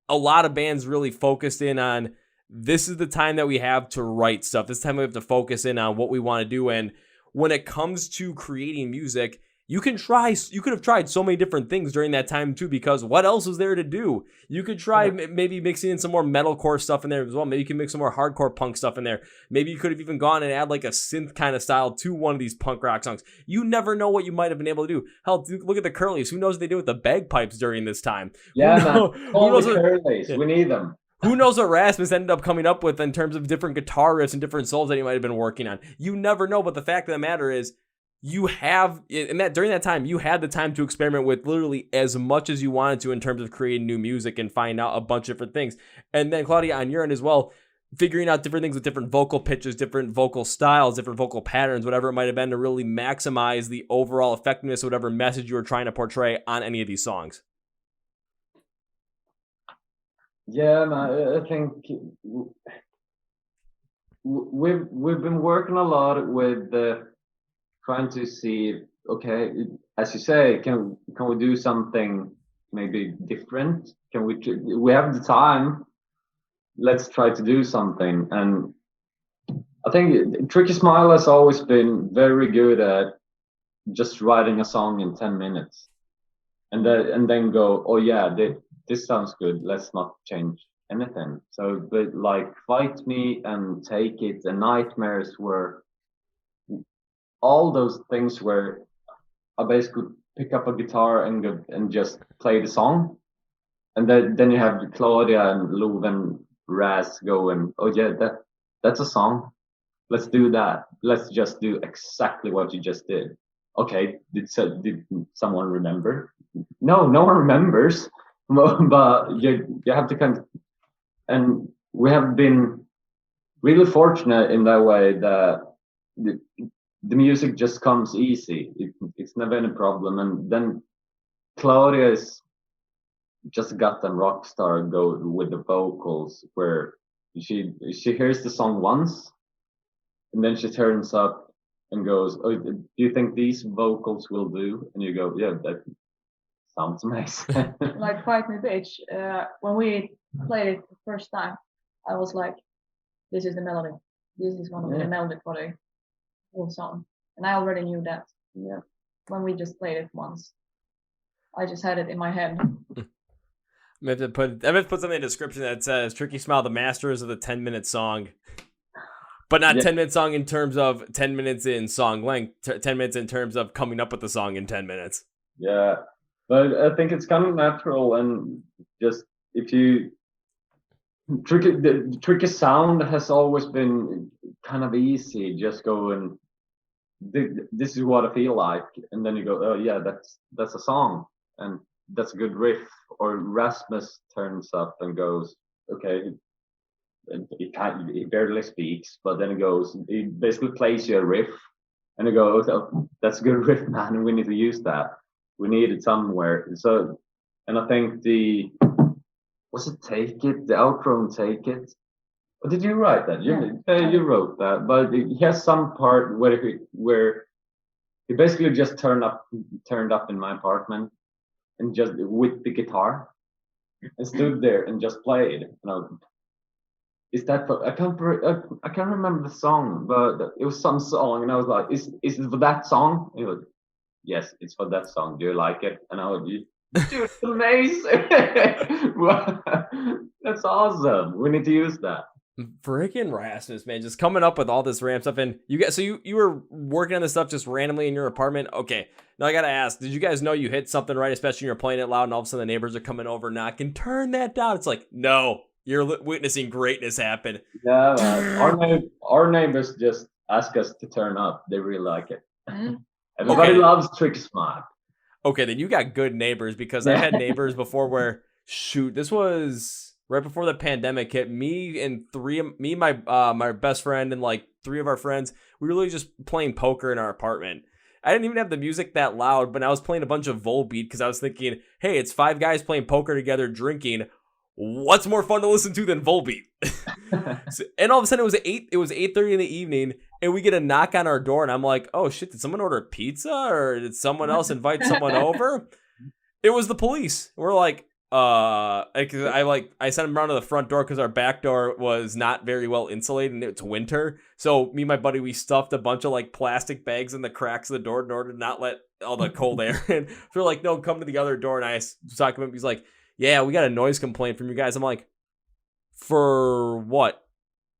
a lot of bands really focused in on, this is the time that we have to write stuff. This time we have to focus in on what we want to do. And when it comes to creating music, you could have tried so many different things during that time too, because what else was there to do? You could try maybe mixing in some more metalcore stuff in there as well. Maybe you can mix some more hardcore punk stuff in there. Maybe you could have even gone and add like a synth kind of style to one of these punk rock songs. You never know what you might have been able to do. Hell, look at the Curlies. Who knows what they did with the bagpipes during this time? Yeah, man. All the Curlies. We need them. Who knows what Rasmus ended up coming up with in terms of different guitar riffs and different solos that he might have been working on. You never know, but the fact of the matter is, during that time, you had the time to experiment with literally as much as you wanted to in terms of creating new music and find out a bunch of different things. And then, Klaudia, on your end as well, figuring out different things with different vocal pitches, different vocal styles, different vocal patterns, whatever it might have been, to really maximize the overall effectiveness of whatever message you were trying to portray on any of these songs. Yeah, man, I think we've been working a lot with trying to see, okay, as you say, can we do something maybe different? Can we have the time? Let's try to do something. And I think Tricky Smile has always been very good at just writing a song in 10 minutes, and then go, oh yeah, this sounds good, let's not change anything. So, but like Fight Me and Take It and Nightmares were all those things where I basically pick up a guitar and go and just play the song. And then you have Klaudia and Lou and Raz going, oh yeah, that's a song. Let's do that. Let's just do exactly what you just did. Okay, did someone remember? No one remembers. But you have to kind of, and we have been really fortunate in that way that the music just comes easy. It's never any problem. And then Klaudia is just a goddamn rock star go with the vocals, where she hears the song once, and then she turns up and goes, oh, do you think these vocals will do? And you go, yeah, that sounds amazing. Like Fight Me Bitch, when we played it the first time, I was like, this is the melody. This is one of the melody for the whole song. And I already knew that. Yeah. When we just played it once. I just had it in my head. I'm going to put something in the description that says Tricky Smile, the masters of the 10-minute song. But not 10-minute song in terms of 10 minutes in song length, 10 minutes in terms of coming up with the song in 10 minutes. Yeah. But I think it's kind of natural, and just if you the tricky sound has always been kind of easy. Just go and this is what I feel like, and then you go, oh yeah, that's a song, and that's a good riff. Or Rasmus turns up and goes, okay, he barely speaks, but then he basically plays you a riff, and he goes, oh, that's a good riff, man, and we need to use that. We need it somewhere. So, and I think was it Take It, the outro and Take It? Or did you write that? You wrote that, but he has some part where he basically just turned up in my apartment and just with the guitar and stood there and just played. Is that for, I can't remember the song, but it was some song, and I was like, is it for that song? And he was, yes, it's for that song. Do you like it? And I was, dude, it's amazing. That's awesome. We need to use that. Freaking Rasmus, man, just coming up with all this RAM stuff. And you were working on this stuff just randomly in your apartment. Okay, now I gotta ask, did you guys know you hit something right, especially when you're playing it loud and all of a sudden the neighbors are coming over knocking? Turn that down. It's like, no, you're witnessing greatness happen. Yeah, our neighbors just ask us to turn up. They really like it. Everybody loves Trick Smart. Okay, then you got good neighbors, because I had neighbors before where, shoot, this was right before the pandemic hit. My best friend and like 3 of our friends, we were really just playing poker in our apartment. I didn't even have the music that loud, but I was playing a bunch of Volbeat because I was thinking, hey, it's 5 guys playing poker together, drinking. What's more fun to listen to than Volbeat? And all of a sudden it was 8:30 in the evening, and we get a knock on our door, and I'm like, oh shit, did someone order pizza, or did someone else invite someone over? It was the police. We're like, I sent them around to the front door because our back door was not very well insulated and it's winter. So me and my buddy, we stuffed a bunch of like plastic bags in the cracks of the door in order to not let all the cold air in. So we're like, no, come to the other door. And I was talking to him. He's like, yeah, we got a noise complaint from you guys. I'm like, for what?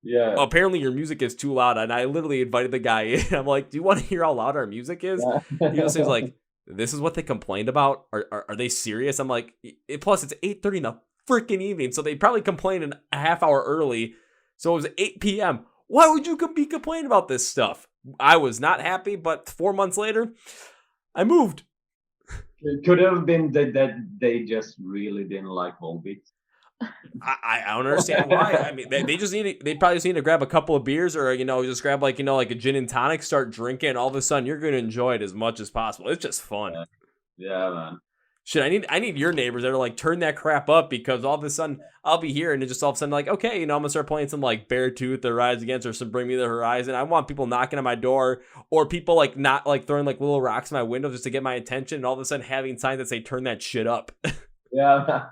Yeah. Apparently your music is too loud. And I literally invited the guy in. I'm like, do you want to hear how loud our music is? Yeah. He was like, this is what they complained about? Are they serious? I'm like, plus it's 8:30 in the freaking evening, so they probably complained a half hour early. So it was 8 p.m. Why would you be complaining about this stuff? I was not happy, but 4 months later, I moved. It could have been that they just really didn't like Volbeat. I don't understand why. I mean, they probably just need to grab a couple of beers, or just grab like a gin and tonic, start drinking. All of a sudden, you're going to enjoy it as much as possible. It's just fun. Yeah, man. Shit, I need your neighbors that are like, turn that crap up, because all of a sudden I'll be here and it just all of a sudden like, okay, I'm gonna start playing some like Beartooth or Rise Against or some Bring Me the Horizon. I want people knocking on my door, or people like not like throwing like little rocks in my window just to get my attention, and all of a sudden having signs that say turn that shit up. Yeah.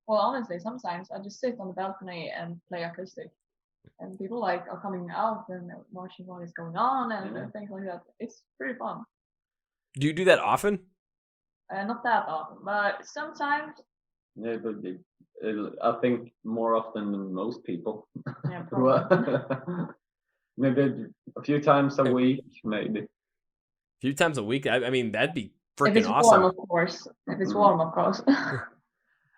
Well, honestly, sometimes I just sit on the balcony and play acoustic, and people like are coming out and watching what is going on and things like that. It's pretty fun. Do you do that often? Not that often, but sometimes. Yeah, but I think more often than most people. Yeah, probably. Maybe a few times a week, maybe. A few times a week? I mean, that'd be freaking awesome. If it's warm, of course. If it's warm, of course.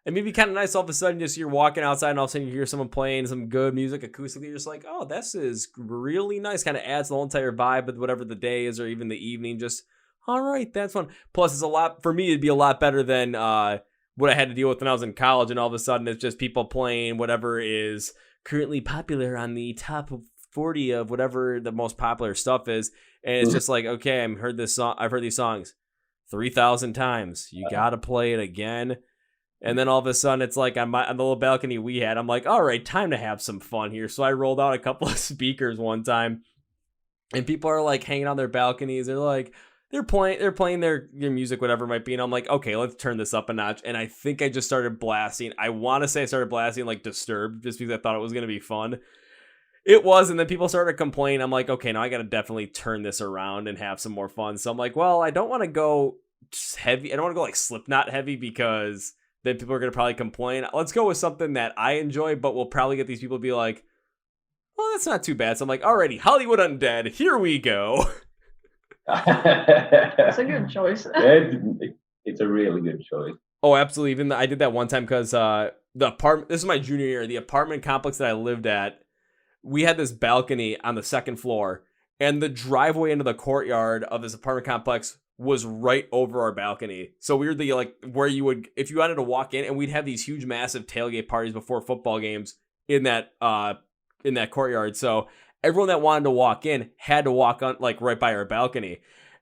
It may be kind of nice all of a sudden, just you're walking outside and all of a sudden you hear someone playing some good music acoustically. You're just like, oh, this is really nice. Kind of adds the whole entire vibe of whatever the day is, or even the evening. Just, all right, that's fun. Plus, it's a lot, for me, it'd be a lot better than what I had to deal with when I was in college. And all of a sudden it's just people playing whatever is currently popular on the top 40 of whatever the most popular stuff is. And it's just like, okay, I've heard these songs 3,000 times. You got to play it again. And then all of a sudden, it's like on the little balcony we had, I'm like, all right, time to have some fun here. So I rolled out a couple of speakers one time, and people are like hanging on their balconies. They're like, they're playing their music, whatever it might be. And I'm like, okay, let's turn this up a notch. And I think I just started blasting. I want to say I started blasting like Disturbed, just because I thought it was going to be fun. It was, and then people started complaining. I'm like, okay, now I got to definitely turn this around and have some more fun. So I'm like, well, I don't want to go heavy. I don't want to go like Slipknot heavy, because then people are going to probably complain. Let's go with something that I enjoy, but we'll probably get these people to be like, well, that's not too bad. So I'm like, alrighty, Hollywood Undead, here we go. That's a good choice. It it's a really good choice. Oh, absolutely. Even I did that one time because the apartment. This is my junior year. The apartment complex that I lived at, we had this balcony on the second floor, and the driveway into the courtyard of this apartment complex was right over our balcony. So we were the where you would, if you wanted to walk in, and we'd have these huge massive tailgate parties before football games in that courtyard. So everyone that wanted to walk in had to walk on right by our balcony.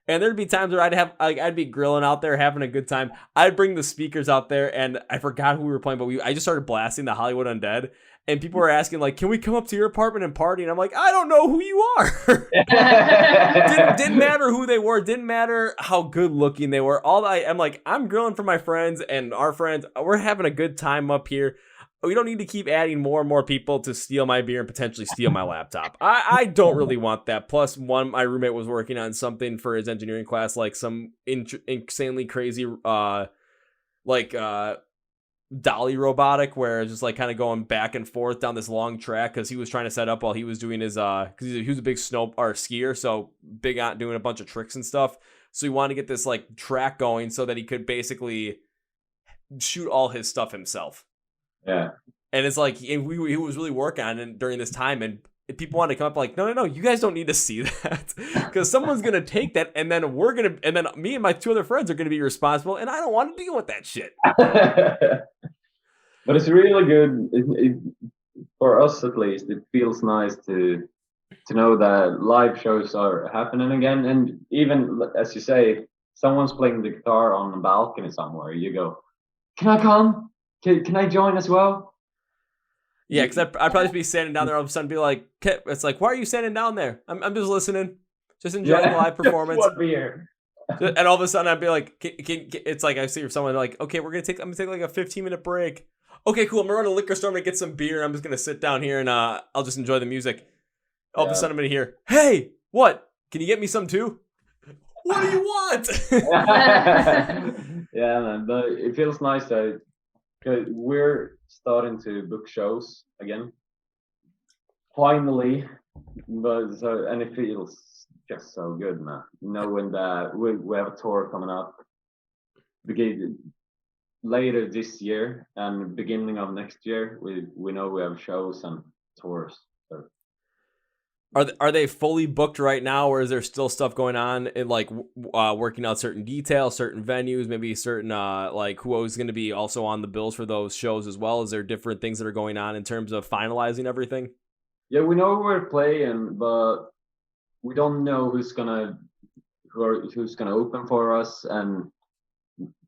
And there'd be times where I'd be grilling out there having a good time. I'd bring the speakers out there, and I forgot who we were playing, but I just started blasting the Hollywood Undead. And people were asking, can we come up to your apartment and party? And I'm like, I don't know who you are. didn't matter who they were. Didn't matter how good looking they were. I'm grilling for my friends and our friends. We're having a good time up here. We don't need to keep adding more and more people to steal my beer and potentially steal my laptop. I don't really want that. Plus, my roommate was working on something for his engineering class, like some insanely crazy, dolly robotic, where it's just kind of going back and forth down this long track because he was trying to set up while he was doing his because he was a big skier, so big on doing a bunch of tricks and stuff. So he wanted to get this track going so that he could basically shoot all his stuff himself. Yeah. And it's he was really working on it during this time, and people wanted to come up no, you guys don't need to see that because someone's going to take that, and then me and my two other friends are going to be responsible, and I don't want to deal with that shit. But it's really good. For us, at least, it feels nice to know that live shows are happening again. And even, as you say, if someone's playing the guitar on the balcony somewhere, you go, can I come? Can I join as well? Yeah, because I'd probably be standing down there all of a sudden, be like, it's why are you standing down there? I'm just listening, just enjoying the live performance. Just one beer. And all of a sudden I'd be like, it's I see someone okay, I'm gonna take a 15-minute break. Okay, cool. I'm gonna run to the liquor store, I'm gonna get some beer. I'm just gonna sit down here and I'll just enjoy the music. All of a sudden I'm gonna hear, hey, what? Can you get me some too? What do you want? Yeah, man. But it feels nice that we're starting to book shows again. Finally, and it feels just so good, man. Knowing that we have a tour coming up later this year and beginning of next year. We know we have shows and tours. So. Are they fully booked right now, or is there still stuff going on in working out certain details, certain venues, maybe certain who is going to be also on the bills for those shows as well? Is there different things that are going on in terms of finalizing everything? Yeah, we know we're playing, but we don't know who's gonna open for us and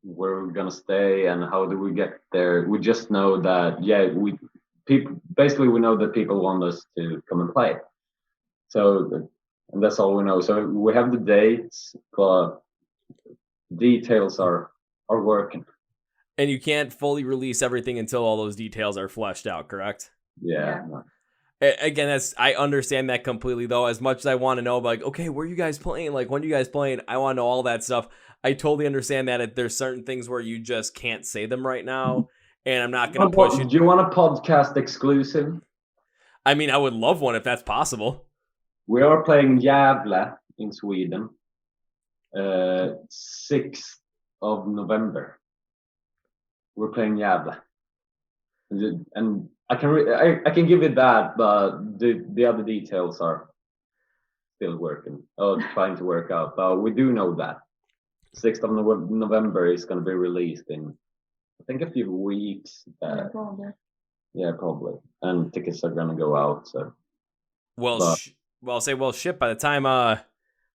where we're gonna stay and how do we get there. We just know that we know that people want us to come and play. So, and that's all we know. So we have the dates, but details are working. And you can't fully release everything until all those details are fleshed out, correct? Yeah. Again, I understand that completely, though. As much as I want to know, okay, where are you guys playing? When are you guys playing? I want to know all that stuff. I totally understand that there's certain things where you just can't say them right now, and I'm not going to push it. Do you want a podcast exclusive? I mean, I would love one if that's possible. We are playing Gävle in Sweden, 6th of November. We're playing Gävle, and I can give it that, but the other details are still trying to work out. But we do know that 6th of November is going to be released in, I think, a few weeks. Probably. Yeah, probably, and tickets are going to go out. So, shit. By the time,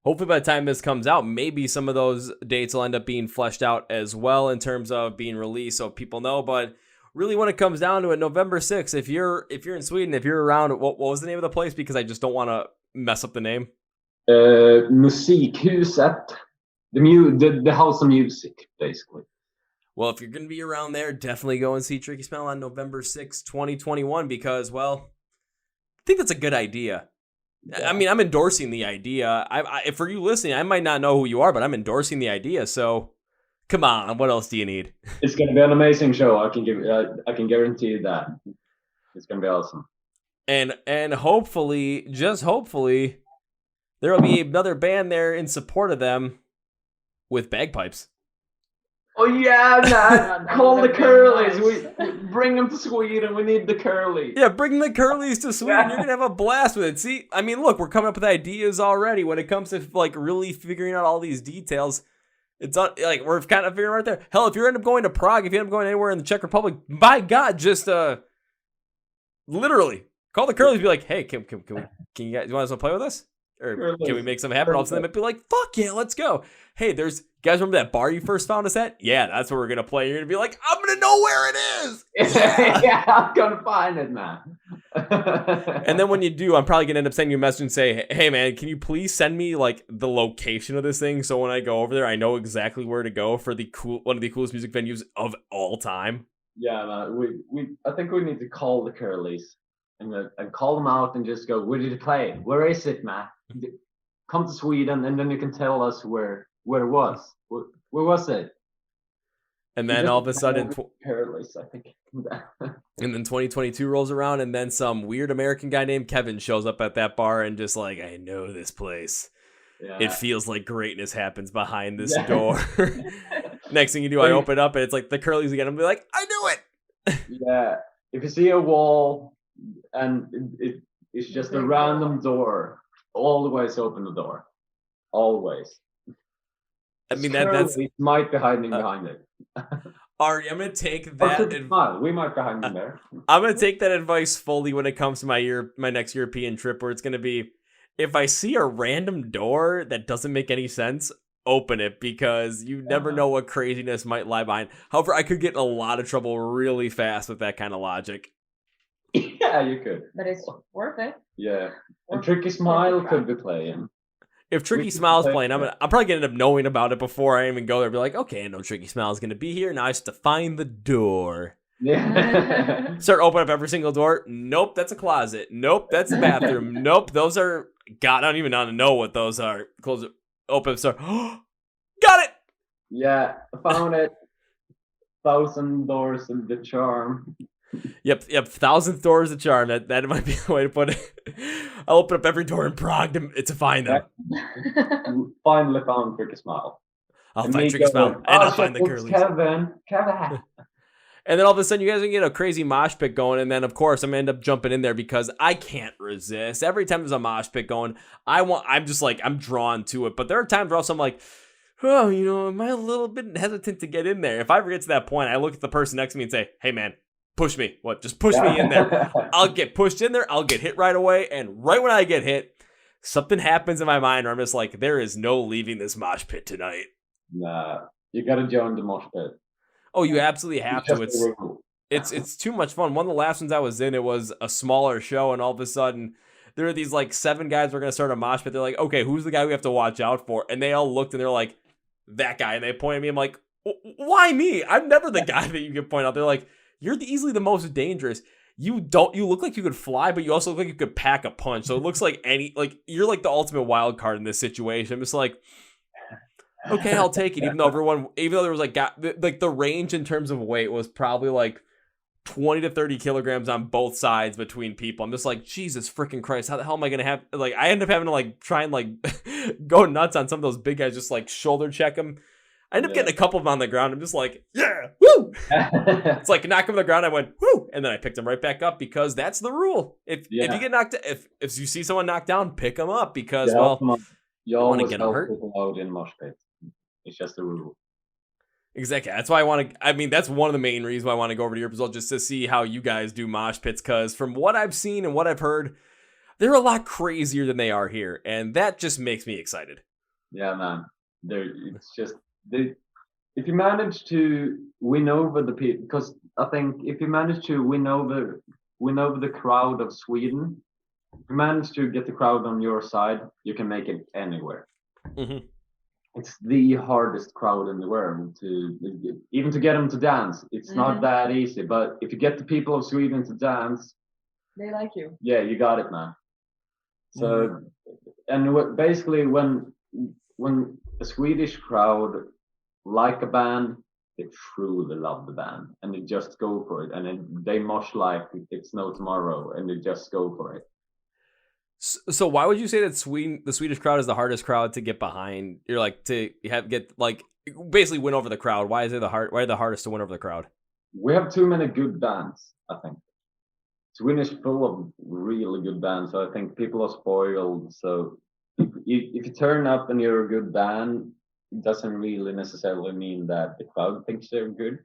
hopefully by the time this comes out, maybe some of those dates will end up being fleshed out as well in terms of being released, so people know. But really, when it comes down to it, November 6th, if you're in Sweden, if you're around, what was the name of the place? Because I just don't want to mess up the name. Musikhuset, the House of Music, basically. Well, if you're going to be around there, definitely go and see Tricky Smell on November 6th, 2021, because, I think that's a good idea. Yeah. I mean, I'm endorsing the idea. For you listening, I might not know who you are, but I'm endorsing the idea. So, come on, what else do you need? It's going to be an amazing show. I can guarantee you that. It's going to be awesome. And hopefully, just hopefully, there will be another band there in support of them with bagpipes. Oh yeah, man! That Call the would've been curlies. nice. We bring them to Sweden. We need the curlies. Yeah, bring the curlies to Sweden. You're gonna have a blast with it. See, I mean, look, we're coming up with ideas already when it comes to like really figuring out all these details. It's like we're kind of figuring right there. Hell, if you end up going to Prague, if you end up going anywhere in the Czech Republic, by God, just literally call the curlies. Be like, hey, can you guys want to play with us? Or can we make something happen? All of a sudden, they might be like, fuck yeah, let's go. Hey, you guys remember that bar you first found us at? Yeah, that's where we're going to play. You're going to be like, I'm going to know where it is. Yeah, I'm going to find it, man. And then when you do, I'm probably going to end up sending you a message and say, hey, man, can you please send me like the location of this thing so when I go over there, I know exactly where to go for one of the coolest music venues of all time? Yeah, man. I think we need to call the curlies and call them out and just go, where did you play? Where is it, man? Come to Sweden, and then you can tell us where it was. Where was it? And then all of a sudden, Curlies, I think. And then 2022 rolls around, and then some weird American guy named Kevin shows up at that bar and just like, I know this place. Yeah. It feels like greatness happens behind this door. Next thing you do, I open up and it's like the curlies again. I'm like, I knew it. Yeah. If you see a wall and it's just a random door, always open the door. Always. I mean, that's might be hiding behind it. Ari, I'm gonna take that. We might be hiding there. I'm gonna take that advice fully when it comes to my next European trip, where it's gonna be, if I see a random door that doesn't make any sense, open it, because you never know what craziness might lie behind. However, I could get in a lot of trouble really fast with that kind of logic. Yeah, you could. But it's worth it. Yeah. And Tricky Smile could be playing. If Tricky Smile's playing, I'm probably gonna end up knowing about it before I even go there. Be like, okay, I know Tricky Smile's gonna be here. Now I just have to find the door. Yeah. Start opening up every single door. Nope, that's a closet. Nope, that's a bathroom. Nope, those are. God, I don't even know what those are. Close it. Open up. Start. Got it. Yeah, I found it. 1,000 doors of the charm. Yep. 1,000th door is the charm. That might be the way to put it. I'll open up every door in Prague to find them. Finally found Tricky Smile. I'll find Tricky Smile, and I'll find the curlies. Kevin. And then all of a sudden, you guys can get a crazy mosh pit going, and then of course I'm gonna end up jumping in there because I can't resist. Every time there's a mosh pit going, I'm drawn to it. But there are times where also I'm like, oh, am I a little bit hesitant to get in there? If I ever get to that point, I look at the person next to me and say, hey man, push me. What? Just push me in there. I'll get pushed in there. I'll get hit right away. And right when I get hit, something happens in my mind where I'm just like, there is no leaving this mosh pit tonight. Nah, you gotta join the mosh pit. Oh, you absolutely have to. It's too much fun. One of the last ones I was in, it was a smaller show, and all of a sudden, there are these like 7 guys who are gonna start a mosh pit. They're like, okay, who's the guy we have to watch out for? And they all looked and they're like, that guy. And they point at me. I'm like, why me? I'm never the guy that you can point out. They're like, you're easily the most dangerous. You look like you could fly, but you also look like you could pack a punch. So it looks like you're like the ultimate wild card in this situation. I'm just like, okay, I'll take it. Even though there was like the range in terms of weight was probably like 20 to 30 kilograms on both sides between people. I'm just like, Jesus freaking Christ, how the hell am I gonna have, like, I end up having to like try and like go nuts on some of those big guys, just like shoulder check them. I end up getting a couple of them on the ground. I'm just like, yeah, woo! It's like knock him on the ground. I went, woo! And then I picked him right back up because that's the rule. If you get knocked, if you see someone knocked down, pick them up because you want to get them hurt. Out in mosh pits. It's just a rule. Exactly. That's why that's one of the main reasons why I want to go over to Europe as well, just to see how you guys do mosh pits. Because from what I've seen and what I've heard, they're a lot crazier than they are here, and that just makes me excited. Yeah, man. It's just if you manage to win over the people, because I think if you manage to win over the crowd of Sweden, if you manage to get the crowd on your side, you can make it anywhere. Mm-hmm. It's the hardest crowd in the world to get them to dance. It's not that easy, but if you get the people of Sweden to dance, they like you. Yeah, you got it, man. So, and basically when a Swedish crowd like a band, they truly love the band and they just go for it, and then they mosh like it's no tomorrow, and they just go for it. So why would you say that the Swedish crowd is the hardest crowd to get behind? You're like to get like basically win over the crowd. Why is it why are the hardest to win over the crowd? We have too many good bands, I think. Sweden is full of really good bands, so I think people are spoiled. So if you turn up and you're a good band, it doesn't really necessarily mean that the crowd thinks they're good,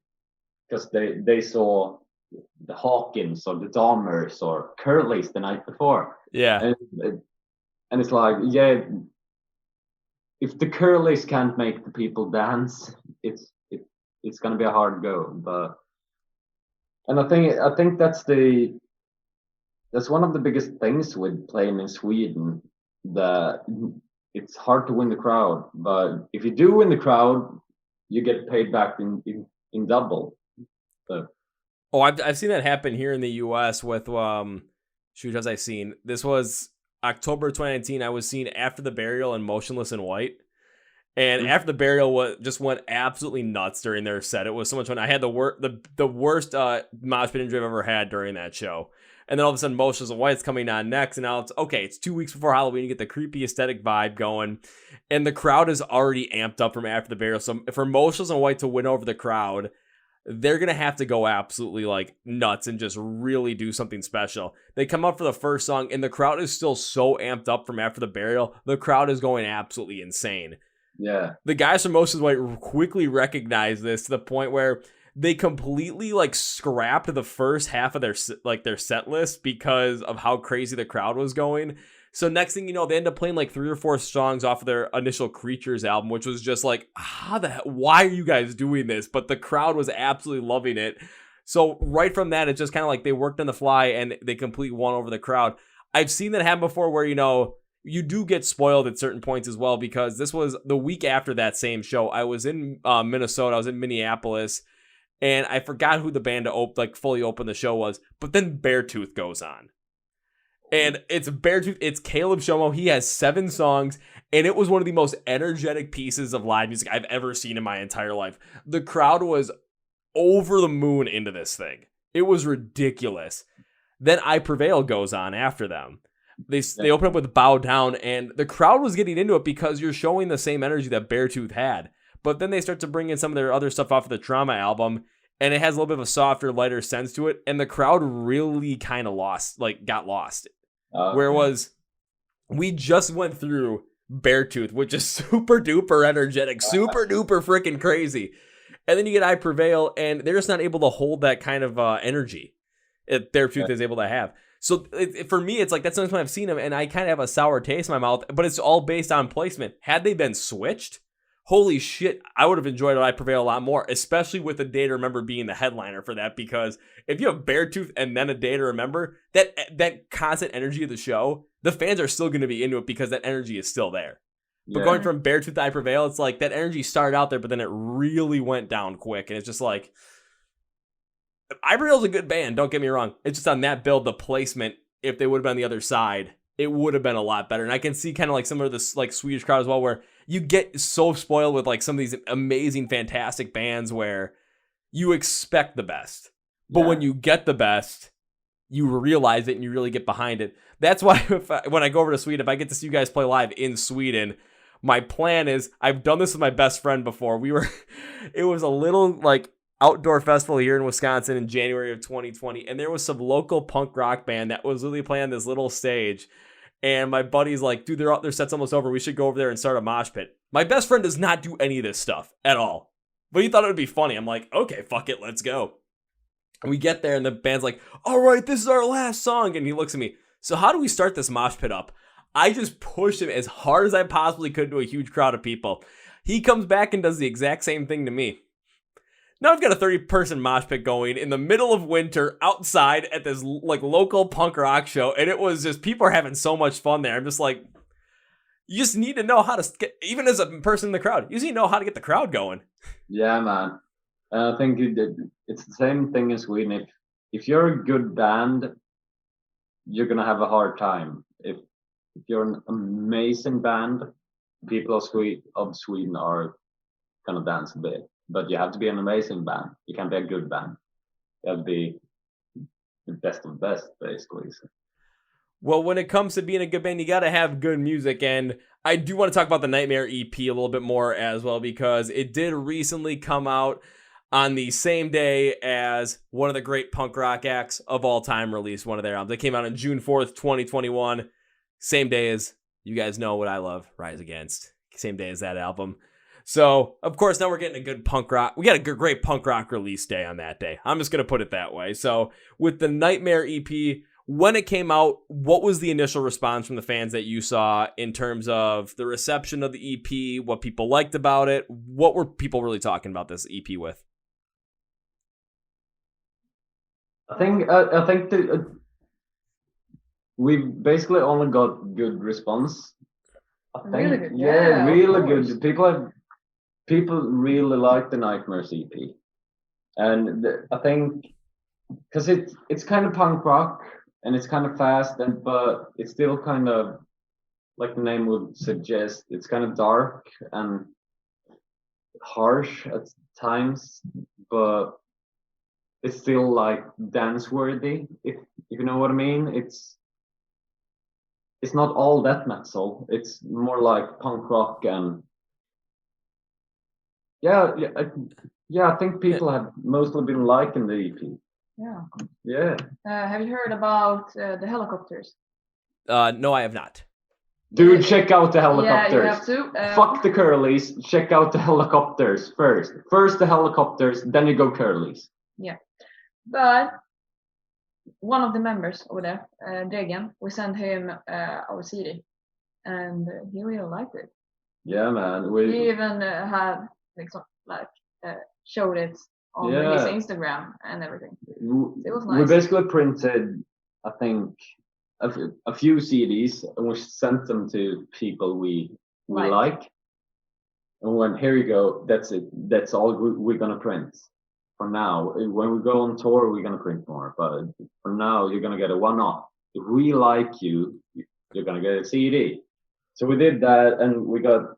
because they saw the Hawkins or the Dahmers or Curly's the night before. Yeah. And it's like, yeah, if the Curly's can't make the people dance, it's gonna be a hard go. But and I think that's one of the biggest things with playing in Sweden, that it's hard to win the crowd. But if you do win the crowd, you get paid back in double. So. Oh, I've seen that happen here in the U.S. with shoot, as I've seen. This was October 2019. I was seen After the Burial and Motionless in White. And After the Burial just went absolutely nuts during their set. It was so much fun. I had the worst mosh pit injury I've ever had during that show. And then all of a sudden, Motionless in White's coming on next. And now it's 2 weeks before Halloween. You get the creepy aesthetic vibe going. And the crowd is already amped up from After the Burial. So for Motionless in White to win over the crowd, they're going to have to go absolutely like nuts and just really do something special. They come up for the first song and the crowd is still so amped up from After the Burial. The crowd is going absolutely insane. Yeah. The guys from Motionless White quickly recognized this to the point where they completely like scrapped the first half of their set list because of how crazy the crowd was going. So next thing you know, they end up playing like 3 or 4 songs off of their initial Creatures album, which was just like, why are you guys doing this? But the crowd was absolutely loving it. So right from that, it's just kind of like they worked on the fly and they completely won over the crowd. I've seen that happen before where, you do get spoiled at certain points as well, because this was the week after that same show. I was in Minnesota. I was in Minneapolis, and I forgot who the band to fully open the show was. But then Beartooth goes on. And it's Beartooth. It's Caleb Shomo. He has 7 songs, and it was one of the most energetic pieces of live music I've ever seen in my entire life. The crowd was over the moon into this thing. It was ridiculous. Then I Prevail goes on after them. They open up with Bow Down, and the crowd was getting into it because you're showing the same energy that Beartooth had. But then they start to bring in some of their other stuff off of the Trauma album, and it has a little bit of a softer, lighter sense to it, and the crowd really kind of got lost. Whereas we just went through Beartooth, which is super duper energetic, super duper freaking crazy. And then you get I Prevail, and they're just not able to hold that kind of energy that Beartooth is able to have. So for me, it's like that's the only time I've seen them, and I kind of have a sour taste in my mouth, but it's all based on placement. Had they been switched, holy shit, I would have enjoyed I Prevail a lot more, especially with A Day to Remember being the headliner for that, because if you have Beartooth and then A Day to Remember, that constant energy of the show, the fans are still going to be into it because that energy is still there. But going from Beartooth to I Prevail, it's like that energy started out there, but then it really went down quick, and it's just like, I Prevail's a good band, don't get me wrong. It's just on that build, the placement, if they would have been on the other side, it would have been a lot better. And I can see kind of like some of this like Swedish crowd as well, where you get so spoiled with like some of these amazing, fantastic bands where you expect the best. But when you get the best, you realize it and you really get behind it. That's why when I go over to Sweden, if I get to see you guys play live in Sweden, my plan is, I've done this with my best friend before. It was a little like outdoor festival here in Wisconsin in January of 2020, and there was some local punk rock band that was literally playing this little stage, and my buddy's like, dude, their set's almost over, we should go over there and start a mosh pit. My best friend does not do any of this stuff at all, but he thought it would be funny. I'm like, okay, fuck it, let's go. And we get there and the band's like, all right, this is our last song, and he looks at me, so how do we start this mosh pit up? I just pushed him as hard as I possibly could to a huge crowd of people. He comes back and does the exact same thing to me. Now I've got a 30-person mosh pit going in the middle of winter outside at this like local punk rock show, and it was just, people are having so much fun there. I'm just like, you just need to know how to get, even as a person in the crowd, you just need to know how to get the crowd going. Yeah, man. I think it's the same thing in Sweden. If you're a good band, you're gonna have a hard time. If you're an amazing band, people of Sweden are gonna dance a bit. But you have to be an amazing band. You can't be a good band. You have to be the best of the best, basically. So. Well, when it comes to being a good band, you got to have good music. And I do want to talk about the Nightmare EP a little bit more as well, because it did recently come out on the same day as one of the great punk rock acts of all time released one of their albums. They came out on June 4th, 2021. Same day as, you guys know what I love, Rise Against. Same day as that album. So, of course, now we're getting a good punk rock. We got a great punk rock release day on that day. I'm just going to put it that way. So, with the Nightmare EP, when it came out, what was the initial response from the fans that you saw in terms of the reception of the EP, what people liked about it? What were people really talking about this EP with? I think we basically only got good response. I think, really good. Yeah, really good. People really like the Nightmares EP, and I think because it's kind of punk rock. And it's kind of fast, but it's still kind of, like the name would suggest, it's kind of dark and harsh at times, but it's still like dance worthy, if you know what I mean. It's not all death metal. It's more like punk rock, and I think people have mostly been liking the EP. Yeah. Have you heard about the helicopters? No, I have not. Dude, check out the helicopters. Yeah, you have to. Fuck the curlies. Check out the helicopters first. First the helicopters, then you go curlies. Yeah. But one of the members over there, Degen, we sent him our CD, and he really liked it. Yeah, man. He even had showed it on his Instagram and everything. It was nice. We basically printed, I think, a few CDs, and we sent them to people we like. And when, here you go, that's it. That's all we're gonna print for now. When we go on tour, we're gonna print more. But for now, you're gonna get a one-off. If we like you, you're gonna get a CD. So we did that, and we got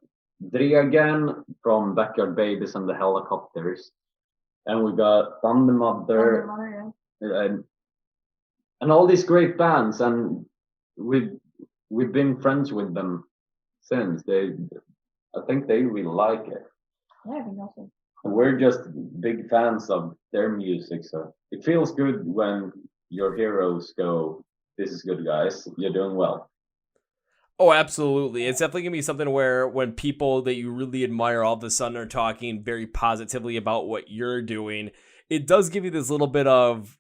Drunken from Backyard Babies and the Helicopters. And we got Thunder Mother, and all these great bands, and we've been friends with them since. I think they really like it. Yeah, I think also. We're just big fans of their music, so it feels good when your heroes go, "This is good, guys. You're doing well." Oh, absolutely. It's definitely going to be something where when people that you really admire all of a sudden are talking very positively about what you're doing, it does give you this little bit of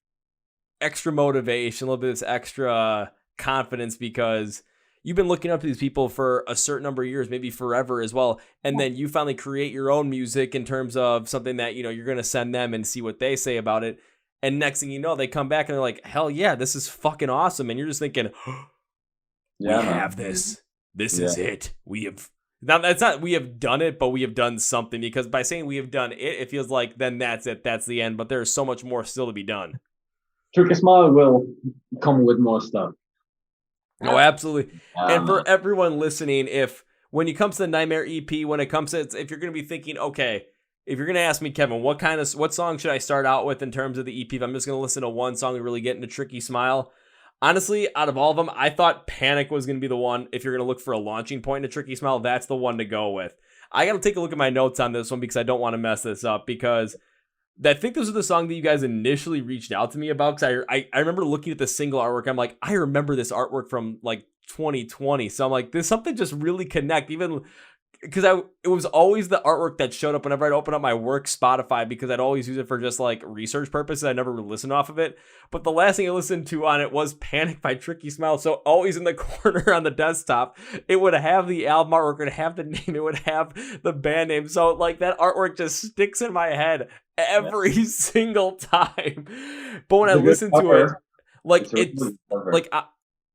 extra motivation, a little bit of this extra confidence, because you've been looking up to these people for a certain number of years, maybe forever as well. And then you finally create your own music in terms of something that, you're going to send them and see what they say about it. And next thing you know, they come back and they're like, hell yeah, this is fucking awesome. And you're just thinking, we have this. This is it. We have now. That's not we have done it, but we have done something, because by saying we have done it, it feels like then that's it. That's the end. But there's so much more still to be done. Tricky Smile will come with more stuff. Oh, absolutely. And for everyone listening, when it comes to the Nightmare EP, when it comes to, if you're going to be thinking, okay, if you're going to ask me, Kevin, what song should I start out with in terms of the EP? If I'm just going to listen to one song and really get into Tricky Smile. Honestly, out of all of them, I thought Panic was going to be the one. If you're going to look for a launching point in a Tricky Smile, that's the one to go with. I got to take a look at my notes on this one because I don't want to mess this up, because I think this was the song that you guys initially reached out to me about, because I remember looking at the single artwork. I'm like, I remember this artwork from like 2020. So I'm like, there's something just really connect, even because it was always the artwork that showed up whenever I'd open up my work Spotify, because I'd always use it for just like research purposes. I never really listened off of it. But the last thing I listened to on it was Panic by Tricky Smile. So always in the corner on the desktop, it would have the album artwork, it would have the name, it would have the band name. So like that artwork just sticks in my head every single time. But when I listen to it, like it's like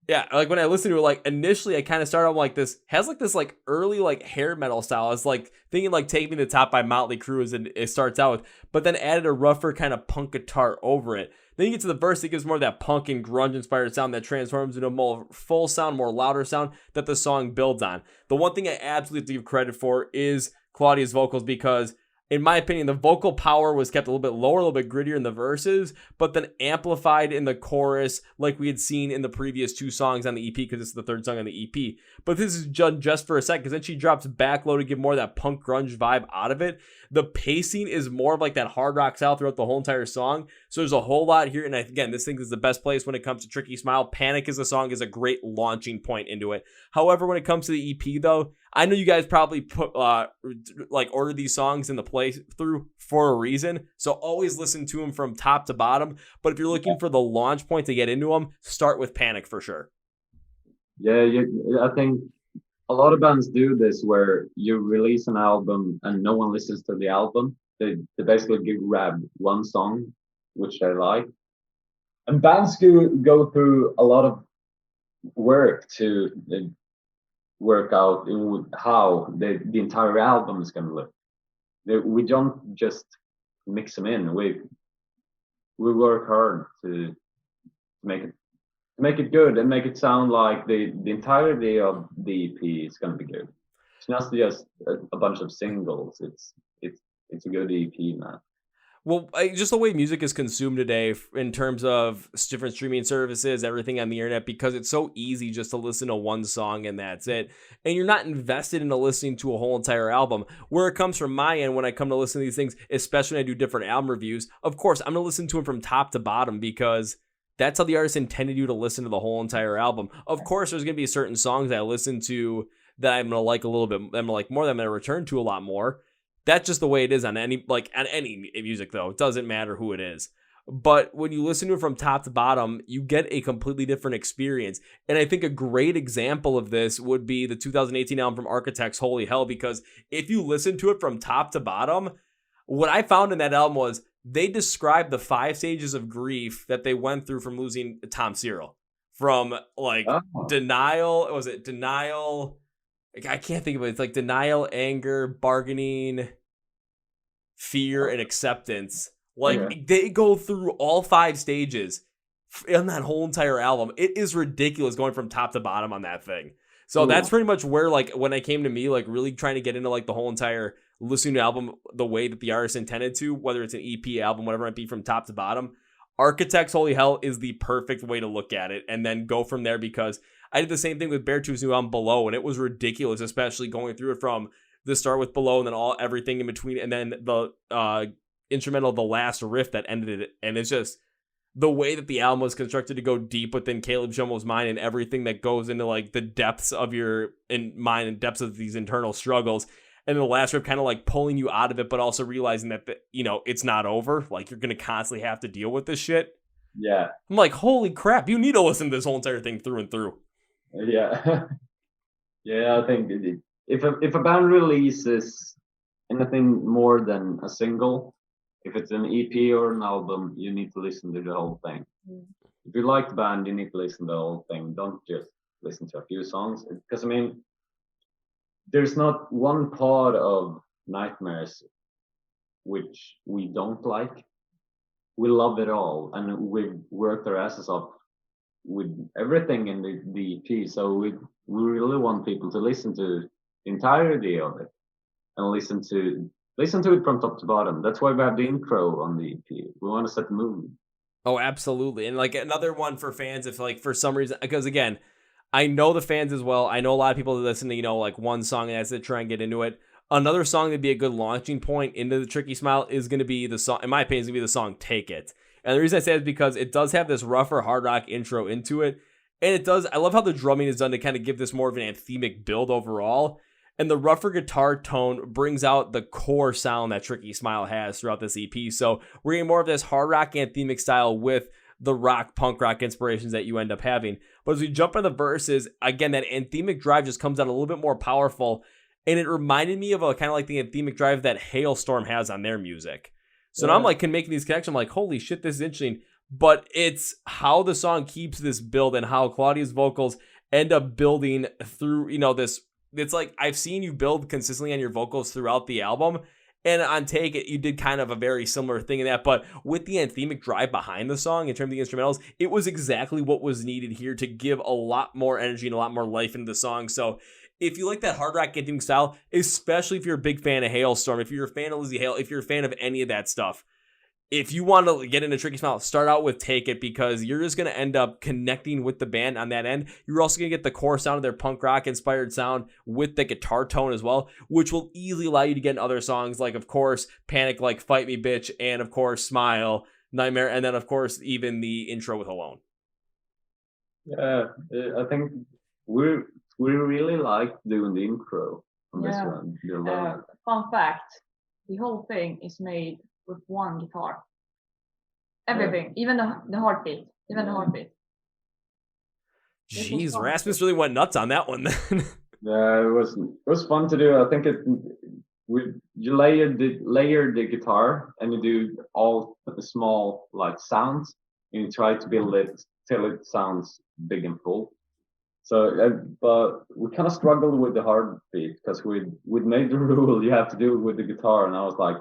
like when I listen to it, like initially I kind of started off like this, has like this like early like hair metal style. I was like thinking like Take Me to the Top by Motley Crue, and it starts out with, but then added a rougher kind of punk guitar over it. Then you get to the verse, it gives more of that punk and grunge inspired sound that transforms into a more full sound, more louder sound that the song builds on. The one thing I absolutely have to give credit for is Klaudia's vocals, because in my opinion, the vocal power was kept a little bit lower, a little bit grittier in the verses, but then amplified in the chorus like we had seen in the previous 2 songs on the EP, because it's the 3rd song on the EP. But this is just for a second, because then she drops back low to give more of that punk grunge vibe out of it. The pacing is more of like that hard rock style throughout the whole entire song. So there's a whole lot here. And again, this thing is the best place when it comes to Tricky Smile. Panic as a song is a great launching point into it. However, when it comes to the EP though, I know you guys probably put order these songs in the playthrough for a reason. So always listen to them from top to bottom. But if you're looking for the launch point to get into them, start with Panic for sure. Yeah, I think a lot of bands do this where you release an album and no one listens to the album. They basically grab one song which they like. And bands go through a lot of work to work out how the entire album is going to look. We don't just mix them in. We work hard to make it good and make it sound like the entirety of the EP is going to be good. It's not just a bunch of singles. It's a good EP, man. Well, just the way music is consumed today in terms of different streaming services, everything on the internet, because it's so easy just to listen to one song and that's it. And you're not invested into listening to a whole entire album. Where it comes from my end when I come to listen to these things, especially when I do different album reviews, of course, I'm going to listen to them from top to bottom because that's how the artist intended you to listen to the whole entire album. Of course, there's going to be certain songs that I listen to that I'm going to like a little bit, I'm going to like more, that I'm going to return to a lot more. That's just the way it is on any music, though. It doesn't matter who it is. But when you listen to it from top to bottom, you get a completely different experience. And I think a great example of this would be the 2018 album from Architects, Holy Hell, because if you listen to it from top to bottom, what I found in that album was they described the 5 stages of grief that they went through from losing Tom Cyril. From denial, denial? I can't think of it. It's like denial, anger, bargaining, fear, and acceptance. They go through all 5 stages in that whole entire album. It is ridiculous going from top to bottom on that thing. So that's pretty much where, when I came to me, really trying to get into, the whole entire listening to album the way that the artist intended to, whether it's an EP album, whatever it might be, from top to bottom. Architects Holy Hell is the perfect way to look at it and then go from there, because I did the same thing with Beartooth's new album Below, and it was ridiculous, especially going through it from the start with Below and then everything in between, and then the instrumental, the last riff that ended it. And it's just the way that the album was constructed to go deep within Caleb Shummel's mind and everything that goes into the depths of your mind and depths of these internal struggles. And the last riff kind of pulling you out of it, but also realizing that, it's not over. You're going to constantly have to deal with this shit. Yeah. I'm like, holy crap, you need to listen to this whole entire thing through and through. Yeah. Yeah, I think if a band releases anything more than a single, if it's an EP or an album, you need to listen to the whole thing. If you like the band, you need to listen to the whole thing. Don't just listen to a few songs. Because, there's not one part of Nightmares which we don't like. We love it all, and we've worked our asses off with everything in the EP. So we really want people to listen to the entirety of it and listen to it from top to bottom. That's why we have the intro on the EP. We want to set the mood. Oh, absolutely. And another one for fans, if for some reason, because again, I know the fans as well. I know a lot of people that listen to, one song and that's it, try and get into it. Another song that'd be a good launching point into the Tricky Smile is going to be the song, in my opinion, is going to be the song Take It. And the reason I say it is because it does have this rougher hard rock intro into it. And I love how the drumming is done to kind of give this more of an anthemic build overall. And the rougher guitar tone brings out the core sound that Tricky Smile has throughout this EP. So we're getting more of this hard rock anthemic style with the rock, punk rock inspirations that you end up having. But as we jump into the verses, again, that anthemic drive just comes out a little bit more powerful. And it reminded me of kind of the anthemic drive that Hailstorm has on their music. So now I'm making these connections. I'm like, holy shit, this is interesting. But it's how the song keeps this build and how Klaudia's vocals end up building through, this. It's I've seen you build consistently on your vocals throughout the album. And on Take It, you did kind of a very similar thing in that. But with the anthemic drive behind the song, in terms of the instrumentals, it was exactly what was needed here to give a lot more energy and a lot more life into the song. So if you like that hard rock getting style, especially if you're a big fan of Hailstorm, if you're a fan of Lizzie Hale, if you're a fan of any of that stuff, if you want to get into Tricky Smile, start out with Take It, because you're just going to end up connecting with the band on that end. You're also going to get the core sound of their punk rock inspired sound with the guitar tone as well, which will easily allow you to get in other songs like, of course, Panic, like Fight Me Bitch, and of course, Smile, Nightmare, and then of course, even the intro with Alone. Yeah, I think we really like doing the intro on this one. Fun fact, the whole thing is made with one guitar. Everything, even the heartbeat, Jeez, Rasmus really went nuts on that one then. Yeah, it was fun to do. I think you layer the guitar and you do all the small like sounds and you try to build it till it sounds big and full. So, but we kind of struggled with the heartbeat because we'd made the rule you have to do it with the guitar, and I was like,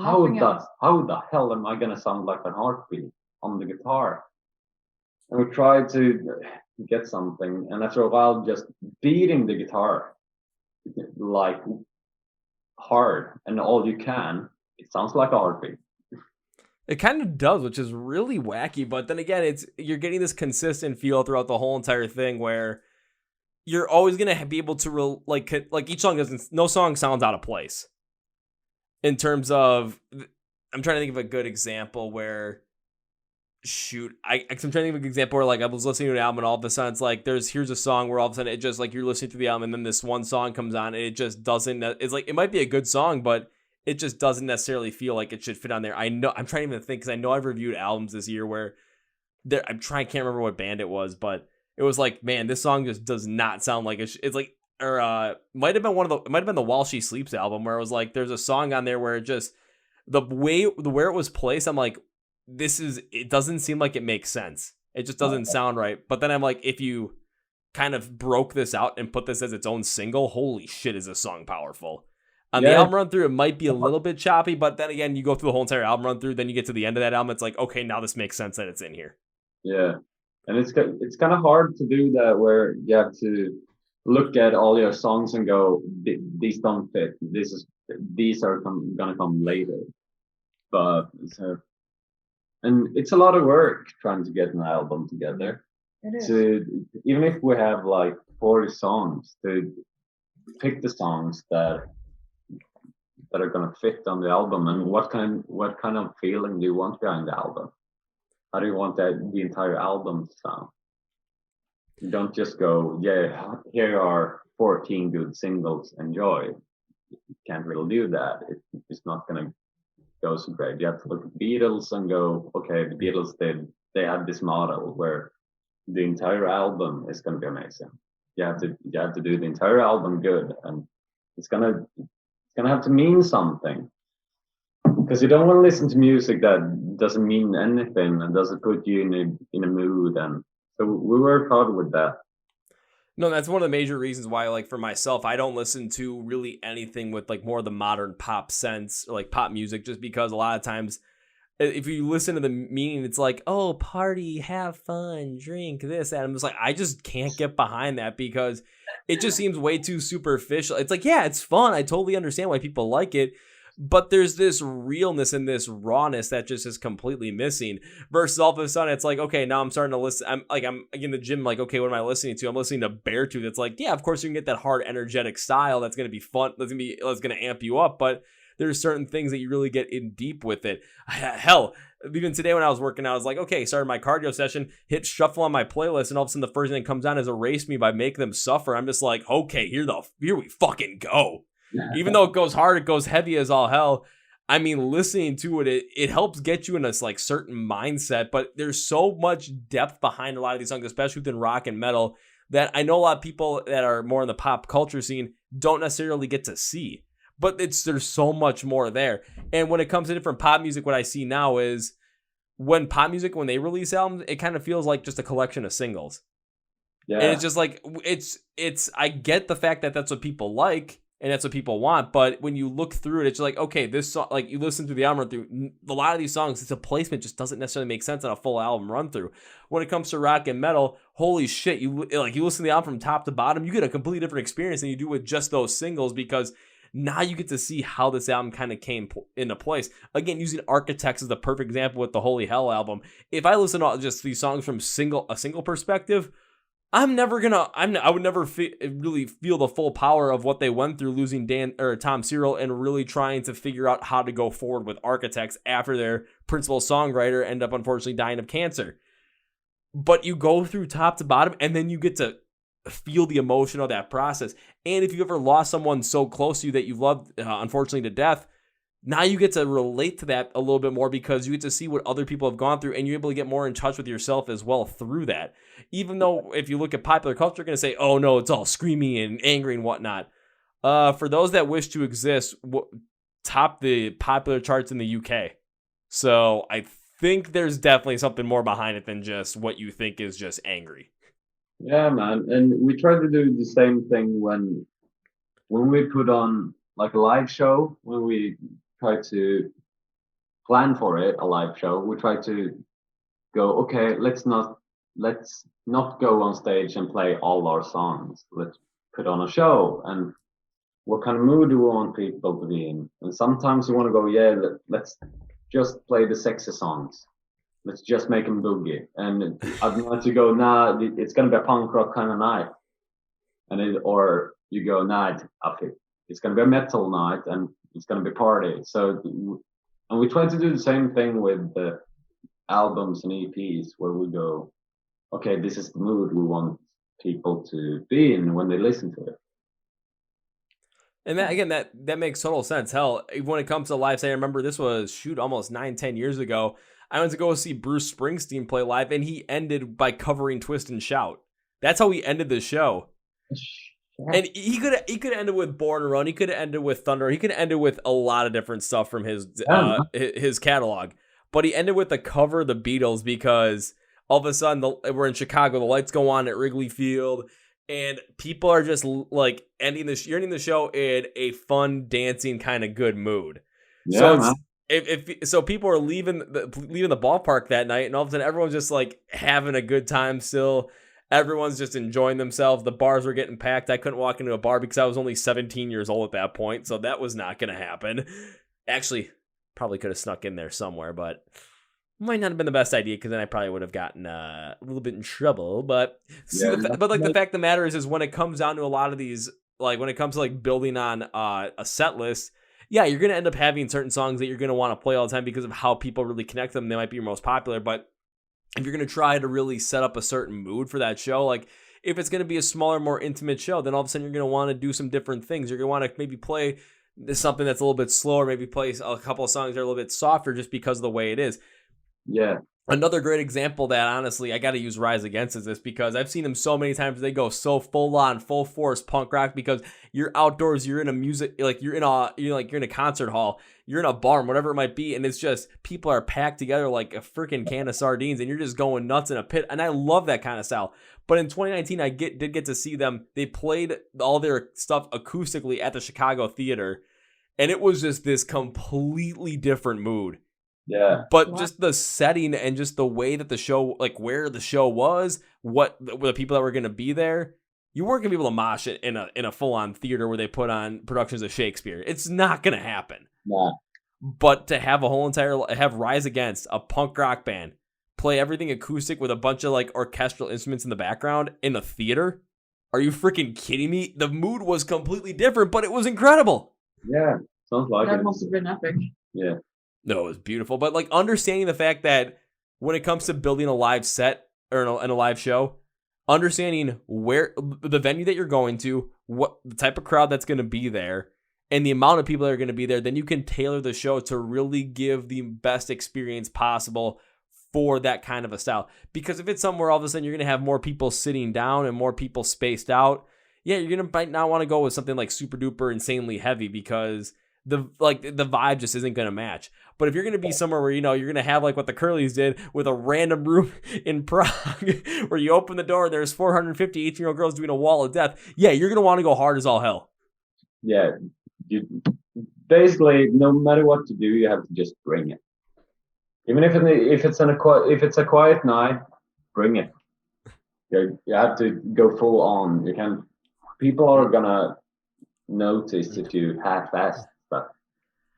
how the hell am I gonna sound like a heartbeat on the guitar? And we tried to get something, and after a while, just beating the guitar like hard and all you can, it sounds like a heartbeat. It kind of does, which is really wacky. But then again, you're getting this consistent feel throughout the whole entire thing, where you're always gonna be able to like each song no song sounds out of place. In terms of, I'm trying to think of a good example where, I'm trying to think of an example where like I was listening to an album and all of a sudden it's like here's a song where all of a sudden it just like you're listening to the album and then this one song comes on and it just doesn't, it's like it might be a good song but it just doesn't necessarily feel like it should fit on there. I'm trying to even think because I know I've reviewed albums this year where I can't remember what band it was, but it was like, man, this song just does not sound like it's like, or might have been the While She Sleeps album where it was like there's a song on there where it just where it was placed, I'm like, it doesn't seem like it makes sense. It just doesn't sound right. But then I'm like, if you kind of broke this out and put this as its own single, holy shit, is this song powerful. On the album run through, it might be a little bit choppy, but then again, you go through the whole entire album run through, then you get to the end of that album, it's like, okay, now this makes sense that it's in here. Yeah, and it's kind of hard to do that where you have to look at all your songs and go, these don't fit. These are gonna come later. But and it's a lot of work trying to get an album together. It is. So even if we have like 40 songs, to pick the songs that are gonna fit on the album, and what kind of feeling do you want behind the album? How do you want the entire album to sound? You don't just go, yeah, here are 14 good singles, enjoy. You can't really do that. It's not going to go so great. You have to look at Beatles and go, okay, the Beatles, they had this model where the entire album is going to be amazing. You have to do the entire album good, and it's gonna have to mean something. Because you don't want to listen to music that doesn't mean anything and doesn't put you in a mood, and so we work hard with that. No, that's one of the major reasons why, like, for myself, I don't listen to really anything with, like, more of the modern pop sense, or, like, pop music, just because a lot of times, if you listen to the meaning, it's like, oh, party, have fun, drink, this, that. I'm just like, I just can't get behind that because it just seems way too superficial. It's like, yeah, it's fun. I totally understand why people like it. But there's this realness and this rawness that just is completely missing. Versus all of a sudden, it's like, okay, now I'm starting to listen. I'm in the gym, like, okay, what am I listening to? I'm listening to Beartooth. It's like, yeah, of course you can get that hard, energetic style. That's gonna be fun. That's gonna amp you up. But there's certain things that you really get in deep with it. Hell, even today when I was working out, I was like, okay, started my cardio session, hit shuffle on my playlist, and all of a sudden the first thing that comes on is Erase Me by Make Them Suffer. I'm just like, okay, here we fucking go. Even though it goes hard, it goes heavy as all hell. I mean, listening to it helps get you in a like certain mindset, but there's so much depth behind a lot of these songs, especially within rock and metal, that I know a lot of people that are more in the pop culture scene don't necessarily get to see. But there's so much more there. And when it comes to different pop music, what I see now is when they release albums, it kind of feels like just a collection of singles. Yeah. And it's just like, I get the fact that that's what people like, and that's what people want, but when you look through it, it's like, okay, this song, like you listen to the album run through, a lot of these songs, it's a placement just doesn't necessarily make sense on a full album run through. When it comes to rock and metal, holy shit, you listen to the album from top to bottom, you get a completely different experience than you do with just those singles, because now you get to see how this album kind of came into place. Again, using Architects as the perfect example with the Holy Hell album. If I listen to just these songs from a single perspective, I would never really feel the full power of what they went through losing Tom Cyril and really trying to figure out how to go forward with Architects after their principal songwriter ended up unfortunately dying of cancer. But you go through top to bottom, and then you get to feel the emotion of that process. And if you've ever lost someone so close to you that you loved, unfortunately, to death, now you get to relate to that a little bit more, because you get to see what other people have gone through, and you're able to get more in touch with yourself as well through that. Even though if you look at popular culture, you're going to say, oh no, it's all screamy and angry and whatnot. For those that wish to exist, top the popular charts in the UK. So I think there's definitely something more behind it than just what you think is just angry. Yeah, man. And we try to do the same thing when we put on like a live show, when we try to plan for it, a live show, we try to go, okay, let's not go on stage and play all our songs. Let's put on a show, and what kind of mood do we want people to be in? And sometimes we want to go, yeah, let's just play the sexy songs. Let's just make them boogie. And I'd like to go, nah, it's going to be a punk rock kind of night. Or you go, nah, it's going to be a metal night, and it's going to be party. So, and we try to do the same thing with the albums and EPs, where we go, okay, this is the mood we want people to be in when they listen to it. And that, again, that makes total sense. Hell, when it comes to live, say, I remember this was, almost 9-10 years ago. I went to go see Bruce Springsteen play live, and he ended by covering Twist and Shout. That's how he ended the show. And he could have ended with Born to Run. He could have ended with Thunder. He could have ended with a lot of different stuff from his catalog. But he ended with the cover of the Beatles, because all of a sudden we're in Chicago. The lights go on at Wrigley Field, and people are just like ending the show in a fun, dancing kind of good mood. Yeah, so so people are leaving the ballpark that night, and all of a sudden everyone's just like having a good time still. Everyone's just enjoying themselves. The bars were getting packed. I couldn't walk into a bar because I was only 17 years old at that point, so that was not going to happen. Actually, probably could have snuck in there somewhere, but might not have been the best idea, because then I probably would have gotten a little bit in trouble. But the fact of the matter is when it comes down to a lot of these, like when it comes to like building on a set list, yeah, you're going to end up having certain songs that you're going to want to play all the time because of how people really connect them. They might be your most popular, but if you're going to try to really set up a certain mood for that show, like if it's going to be a smaller, more intimate show, then all of a sudden you're going to want to do some different things. You're going to want to maybe play something that's a little bit slower, maybe play a couple of songs that are a little bit softer just because of the way it is. Yeah. Another great example that honestly I got to use Rise Against is this, because I've seen them so many times. They go so full on, full force punk rock, because you're outdoors, you're in a music, like you're in a concert hall, you're in a bar, whatever it might be, and it's just people are packed together like a freaking can of sardines, and you're just going nuts in a pit. And I love that kind of style. But in 2019, I did get to see them. They played all their stuff acoustically at the Chicago Theater, and it was just this completely different mood. Yeah. But just the setting and just the way that the show, like where the show was, what the people that were going to be there, you weren't going to be able to mosh it in a full-on theater where they put on productions of Shakespeare. It's not going to happen. Yeah. But to have have Rise Against, a punk rock band, play everything acoustic with a bunch of like orchestral instruments in the background in a theater, are you freaking kidding me? The mood was completely different, but it was incredible. Yeah, sounds like that must have been epic. Yeah. No, it was beautiful. But like understanding the fact that when it comes to building a live set or in a live show, understanding where the venue that you're going to, what the type of crowd that's going to be there, and the amount of people that are going to be there, then you can tailor the show to really give the best experience possible for that kind of a style. Because if it's somewhere all of a sudden you're going to have more people sitting down and more people spaced out, yeah, you're going to might not want to go with something like super duper insanely heavy, because the vibe just isn't going to match. But if you're going to be somewhere where, you're going to have like what the Curlys did with a random room in Prague where you open the door and there's 450 18-year-old girls doing a wall of death, yeah, you're going to want to go hard as all hell. Yeah. Basically, no matter what to do, you have to just bring it. Even if it's a quiet night, bring it. You have to go full on. You can. People are gonna notice if you half-assed, but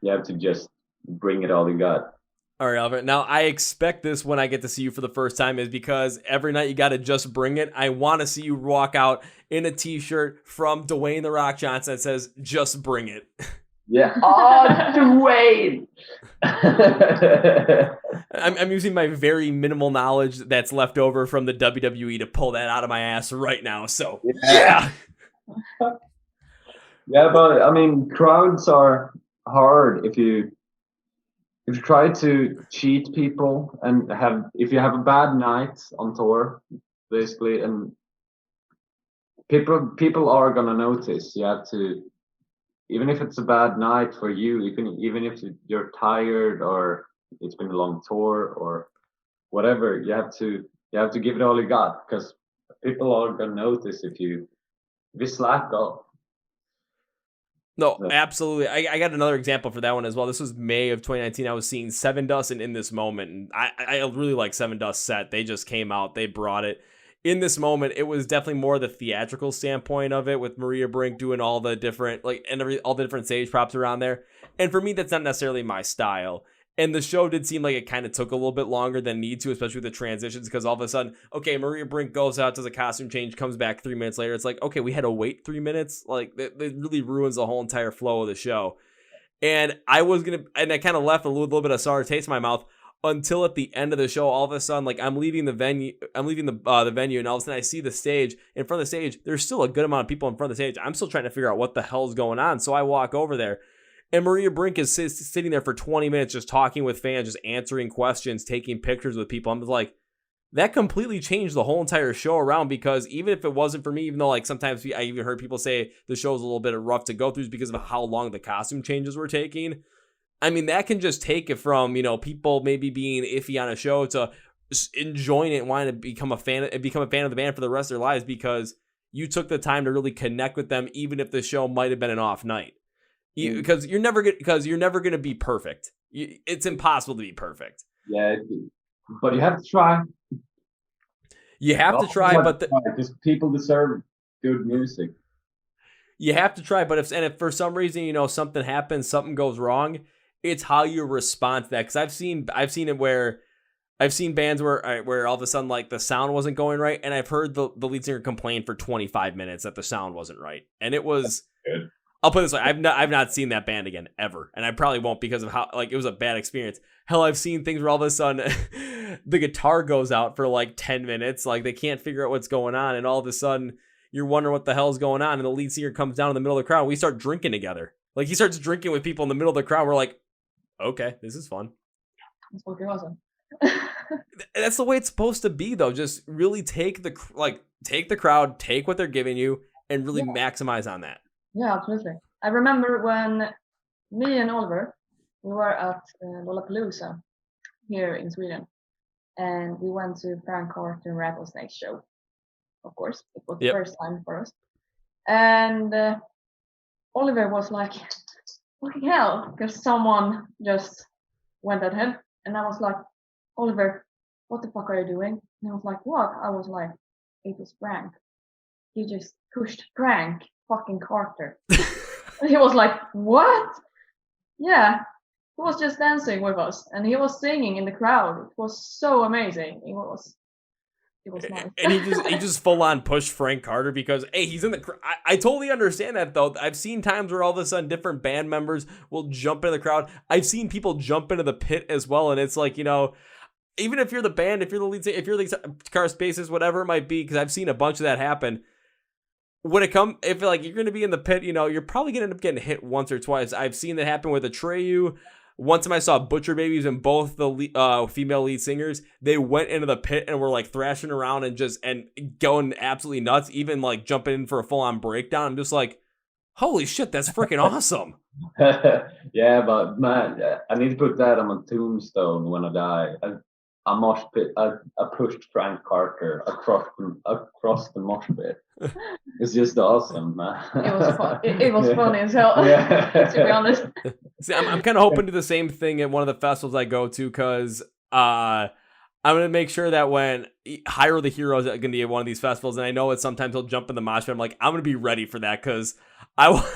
you have to just bring it all you got. All right, Oliver. Now, I expect this when I get to see you for the first time is because every night you got to just bring it. I want to see you walk out in a T-shirt from Dwayne The Rock Johnson that says, just bring it. Yeah. Oh, Dwayne! I'm using my very minimal knowledge that's left over from the WWE to pull that out of my ass right now. So, yeah. Yeah, but I mean, crowds are hard if you try to cheat people and if you have a bad night on tour, basically, and people are gonna notice. You have to, even if it's a bad night for you, even if you're tired or it's been a long tour or whatever, you have to give it all you got, because people are gonna notice if you slack off. No, absolutely. I got another example for that one as well. This was May of 2019. I was seeing Seven Dust and In This Moment. And I really like Seven Dust set. They just came out. They brought it. In This Moment, it was definitely more the theatrical standpoint of it, with Maria Brink doing all the different, all the different stage props around there. And for me, that's not necessarily my style. And the show did seem like it kind of took a little bit longer than need to, especially with the transitions, because all of a sudden, okay, Maria Brink goes out, does a costume change, comes back 3 minutes later. It's like, okay, we had to wait 3 minutes. Like, it really ruins the whole entire flow of the show. And I kind of left a little bit of sour taste in my mouth until at the end of the show, all of a sudden, like, I'm leaving the venue, and all of a sudden I see the stage. In front of the stage, there's still a good amount of people in front of the stage. I'm still trying to figure out what the hell's going on. So I walk over there. And Maria Brink is sitting there for 20 minutes just talking with fans, just answering questions, taking pictures with people. I'm just like, that completely changed the whole entire show around, because even if it wasn't for me, even though like sometimes I even heard people say the show's a little bit rough to go through because of how long the costume changes were taking. I mean, that can just take it from, people maybe being iffy on a show to enjoying it and wanting to become a fan of the band for the rest of their lives, because you took the time to really connect with them, even if the show might have been an off night. Because you're never gonna be perfect. It's impossible to be perfect. Yeah, but you have to try. You have to try, but because people deserve good music. You have to try, but if for some reason something happens, something goes wrong, it's how you respond to that. Because I've seen it where I've seen bands where all of a sudden like the sound wasn't going right, and I've heard the lead singer complain for 25 minutes that the sound wasn't right, and it was good. I'll put it this way, I've not seen that band again, ever. And I probably won't, because of how, like, it was a bad experience. Hell, I've seen things where all of a sudden the guitar goes out for like 10 minutes. Like, they can't figure out what's going on. And all of a sudden you're wondering what the hell's going on. And the lead singer comes down in the middle of the crowd. And we start drinking together. Like, he starts drinking with people in the middle of the crowd. We're like, okay, this is fun. That's fucking awesome. That's the way it's supposed to be, though. Just really take the crowd, take what they're giving you, and really maximize on that. Yeah, absolutely. I remember when me and Oliver, we were at Lollapalooza here in Sweden, and we went to Frank Carter Rattlesnake's show. Of course, it was the first time for us. And Oliver was like, fucking hell, because someone just went at him. And I was like, Oliver, what the fuck are you doing? And he was like, what? I was like, it was Frank. He just pushed Frank fucking Carter. And he was like, what? Yeah, he was just dancing with us, and he was singing in the crowd. It was so amazing. It was nice. And he just full on pushed Frank Carter because, hey, he's in the crowd. I totally understand that, though. I've seen times where all of a sudden different band members will jump into the crowd. I've seen people jump into the pit as well, and it's like, even if you're the band, if you're the lead singer, if you're the guitar spaces, whatever it might be, because I've seen a bunch of that happen. If like you're going to be in the pit, you're probably going to end up getting hit once or twice. I've seen that happen with Atreyu. One time I saw Butcher Babies and both the female lead singers. They went into the pit and were like thrashing around and going absolutely nuts, even like jumping in for a full on breakdown. I'm just like, holy shit, that's freaking awesome. Yeah, but man, I need to put that on my tombstone when I die. A mosh pit. I pushed Frank Carter across the mosh pit. It's just awesome, man. It was fun. It was funny as hell. Yeah. To be honest. See, I'm kind of hoping to do the same thing at one of the festivals I go to, because I I'm going to make sure that when Hire the Hero is going to be at one of these festivals, and I know it's sometimes he'll jump in the mosh pit, I'm like, I'm going to be ready for that because I want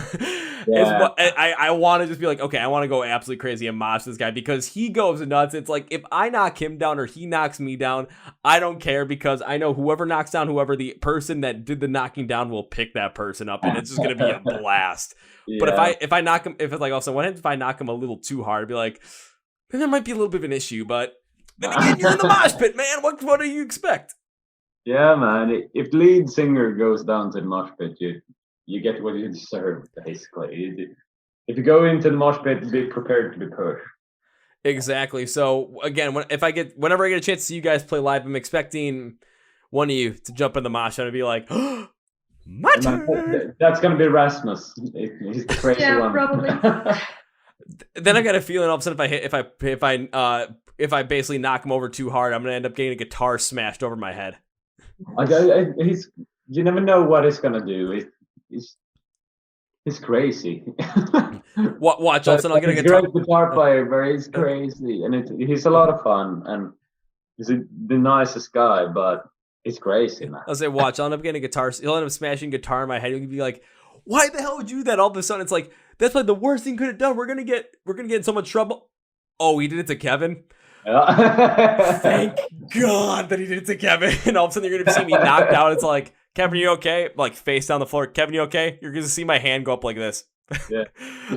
to just be like, okay, I want to go absolutely crazy and mosh this guy because he goes nuts. It's like, if I knock him down or he knocks me down, I don't care because I know whoever knocks down whoever, the person that did the knocking down will pick that person up and it's just going to be a blast. Yeah. But if I knock him, if it's like also, what happens if I knock him a little too hard? I'd be like, then there might be a little bit of an issue, but then again, you're in the mosh pit, man. What do you expect? Yeah, man. If the lead singer goes down to the mosh pit, you get what you deserve, basically. If you go into the mosh pit, be prepared to be pushed. Exactly. So again, whenever I get a chance to see you guys play live, I'm expecting one of you to jump in the mosh pit and be like, oh, my turn. That's gonna be Rasmus. He's the crazy one. Yeah, probably. Then I got a feeling all of a sudden if I basically knock him over too hard, I'm gonna end up getting a guitar smashed over my head. You never know what he's gonna do. He's crazy. Watch, all of a sudden I'll get a guitar. He's a great guitar player, but he's crazy, and he's a lot of fun, and he's the nicest guy, but he's crazy, man. I'll say, watch, I'll end up getting a guitar. He'll end up smashing guitar in my head. He'll be like, "Why the hell would you do that?" All of a sudden, it's like that's like the worst thing could have done. We're gonna get in so much trouble. Oh, he did it to Kevin. Yeah. Thank God that he did it to Kevin. And all of a sudden, you're gonna see me knocked out. It's like, Kevin, you okay? Like face down the floor. Kevin, you okay? You're gonna see my hand go up like this. Yeah.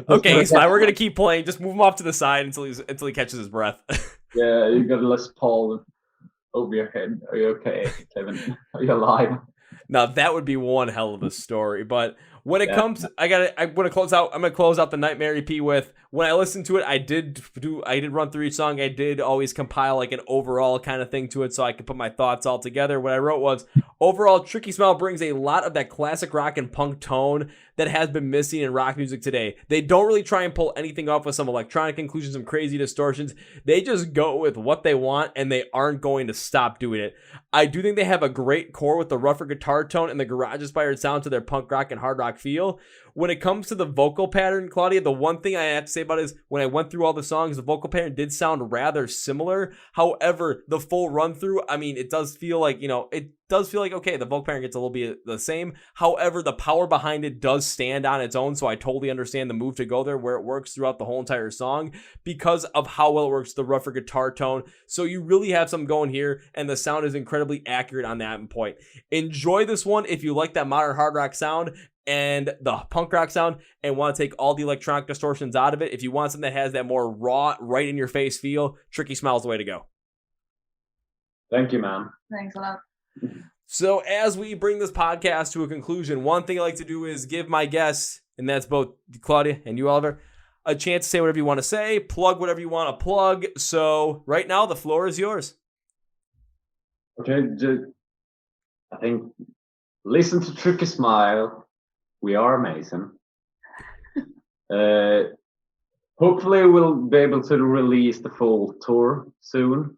Okay, he's fine. We're gonna keep playing. Just move him off to the side until he catches his breath. Yeah, you got a Les Paul over your head. Are you okay, Kevin? Are you alive? Now that would be one hell of a story. But when it comes, I want to close out. I'm gonna close out the Nightmare EP with, when I listened to it, I did run through each song. I did always compile like an overall kind of thing to it so I could put my thoughts all together. What I wrote was, overall, Tricky Smile brings a lot of that classic rock and punk tone that has been missing in rock music today. They don't really try and pull anything off with some electronic inclusions, some crazy distortions. They just go with what they want, and they aren't going to stop doing it. I do think they have a great core with the rougher guitar tone and the garage-inspired sound to their punk rock and hard rock feel. When it comes to the vocal pattern, Klaudia, the one thing I have to say about it is when I went through all the songs, the vocal pattern did sound rather similar. However, the full run through, I mean, it does feel like, okay, the vocal pattern gets a little bit the same. However, the power behind it does stand on its own. So I totally understand the move to go there where it works throughout the whole entire song because of how well it works, the rougher guitar tone. So you really have something going here, and the sound is incredibly accurate on that point. Enjoy this one if you like that modern hard rock sound and the punk rock sound and want to take all the electronic distortions out of it. If you want something that has that more raw, right in your face feel, Tricky Smile is the way to go. Thank you, man. Thanks a lot. So as we bring this podcast to a conclusion, one thing I like to do is give my guests, and that's both Klaudia and you, Oliver, a chance to say whatever you want to say, plug whatever you want to plug. So right now, the floor is yours. Okay, I think listen to Tricky Smile. We are amazing. Hopefully we'll be able to release the full tour soon.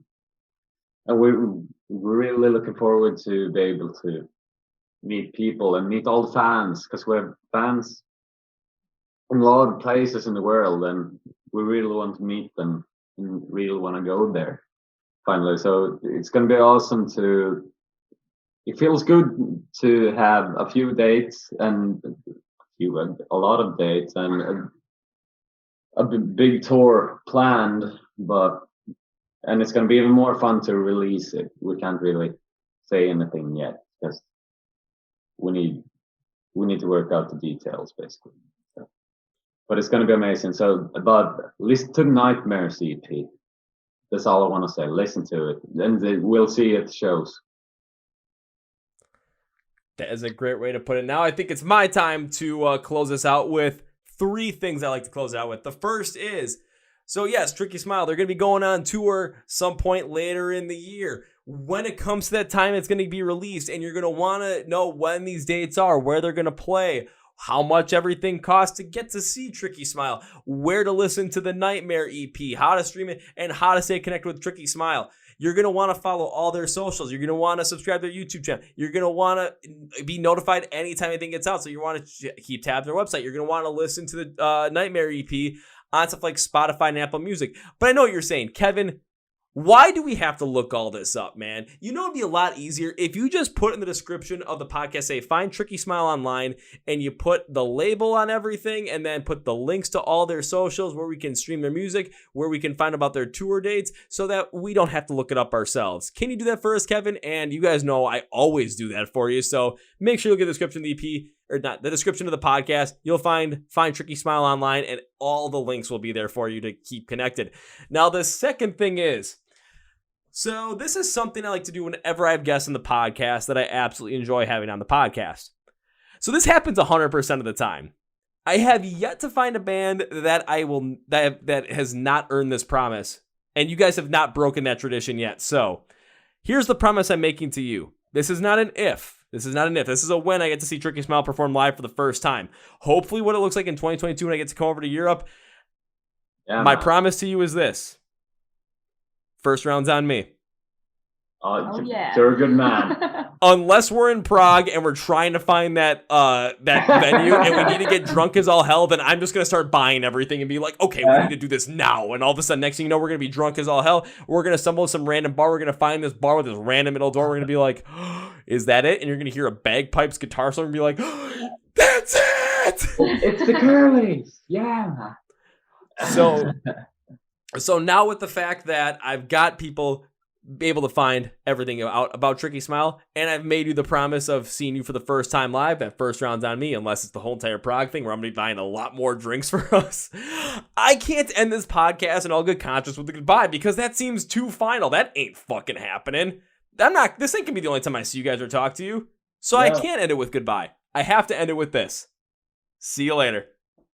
And we're really looking forward to be able to meet people and meet all the fans, because we have fans from a lot of places in the world, and we really want to meet them and really want to go there finally. So it's going to be awesome it feels good to have a few dates and a lot of dates and a big tour planned, and it's going to be even more fun to release it. We can't really say anything yet because we need to work out the details basically. So, but it's going to be amazing. So, but listen to Nightmare EP. That's all I want to say. Listen to it, and we'll see you at the shows. That is a great way to put it. Now I think it's my time to close this out with 3 things I like to close it out with. The first is, so yes, Tricky Smile, they're going to be going on tour some point later in the year. When it comes to that time, it's going to be released, and you're going to want to know when these dates are, where they're going to play, how much everything costs to get to see Tricky Smile, where to listen to the Nightmare EP, how to stream it, and how to stay connected with Tricky Smile. You're going to want to follow all their socials. You're going to want to subscribe to their YouTube channel. You're going to want to be notified anytime anything gets out. So you want to keep tabs on their website. You're going to want to listen to the Nightmare EP on stuff like Spotify and Apple Music. But I know what you're saying, Kevin, Why do we have to look all this up, man? You know, it'd be a lot easier if you just put in the description of the podcast, say, find Tricky Smile online, and you put the label on everything, and then put the links to all their socials where we can stream their music, where we can find about their tour dates, so that we don't have to look it up ourselves. Can you do that for us, Kevin? And you guys know I always do that for you, so make sure you look at the description of the EP, or not, the description of the podcast. You'll find Tricky Smile online, and all the links will be there for you to keep connected. Now, the second thing is, so this is something I like to do whenever I have guests on the podcast that I absolutely enjoy having on the podcast. So this happens 100% of the time. I have yet to find a band that has not earned this promise, and you guys have not broken that tradition yet. So here's the promise I'm making to you. This is not an if. This is not an if. This is a when I get to see Tricky Smile perform live for the first time. Hopefully what it looks like in 2022 when I get to come over to Europe. Yeah, my promise to you is this. First round's on me. Oh yeah. You're a good man. Unless we're in Prague and we're trying to find that venue and we need to get drunk as all hell, then I'm just going to start buying everything and be like, okay, we need to do this now. And all of a sudden, next thing you know, we're going to be drunk as all hell. We're going to stumble to some random bar. We're going to find this bar with this random middle door. We're going to be like, oh, is that it? And you're going to hear a bagpipes guitar solo and be like, oh, that's it. It's the Curlies. Yeah. So now with the fact that I've got people be able to find everything out about Tricky Smile, and I've made you the promise of seeing you for the first time live, that first round's on me, unless it's the whole entire Prague thing where I'm going to be buying a lot more drinks for us. I can't end this podcast in all good conscience with a goodbye, because that seems too final. That ain't fucking happening. This ain't going to be the only time I see you guys or talk to you. So I can't end it with goodbye. I have to end it with this. See you later.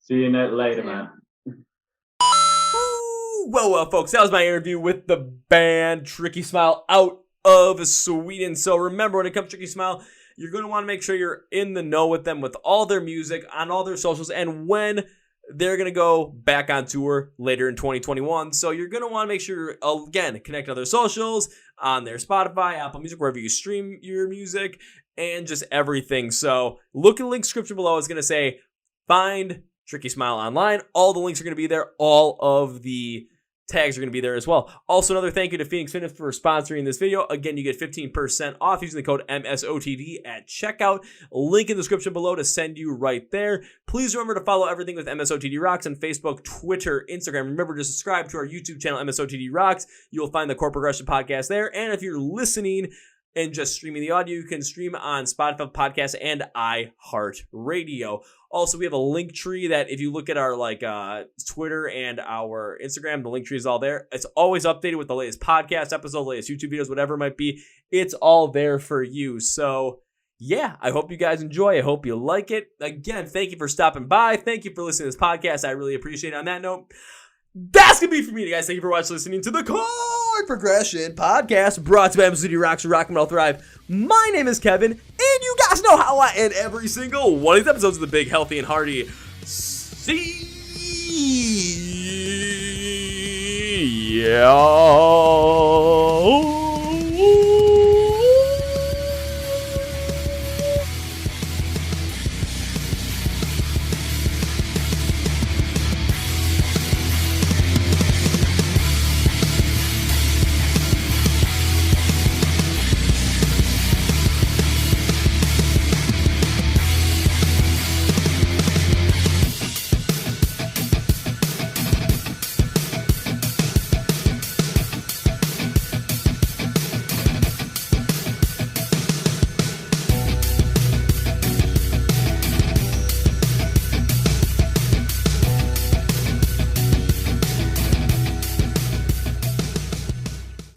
See you later, man. Well, folks, that was my interview with the band Tricky Smile out of Sweden. So remember, when it comes to Tricky Smile, you're going to want to make sure you're in the know with them, with all their music, on all their socials, and when they're going to go back on tour later in 2021. So you're going to want to make sure, again, connect on their socials, on their Spotify, Apple Music, wherever you stream your music, and just everything. So look in the link description below. It's going to say, find Tricky Smile online. All the links are going to be there. All of the tags are going to be there as well. Also, another thank you to Phoenix Fitness for sponsoring this video. Again, you get 15% off using the code MSOTD at checkout. Link in the description below to send you right there. Please remember to follow everything with MSOTD Rocks on Facebook, Twitter, Instagram. Remember to subscribe to our YouTube channel, MSOTD Rocks. You'll find the Chord Progression podcast there. And if you're listening and just streaming the audio, you can stream on Spotify Podcasts and iHeart Radio. Also, we have a link tree that if you look at our Twitter and our Instagram, the link tree is all there. It's always updated with the latest podcast episodes, latest YouTube videos, whatever it might be. It's all there for you. So yeah, I hope you guys enjoy. I hope you like it. Again, thank you for stopping by. Thank you for listening to this podcast. I really appreciate it. On that note, that's going to be for me, guys. Thank you for watching, listening to the Chord Progression Podcast, brought to you by MSOTD Rocks or Rock and Roll Thrive. My name is Kevin, and you guys know how I end every single one of these episodes of the Big, Healthy, and Hearty. See ya.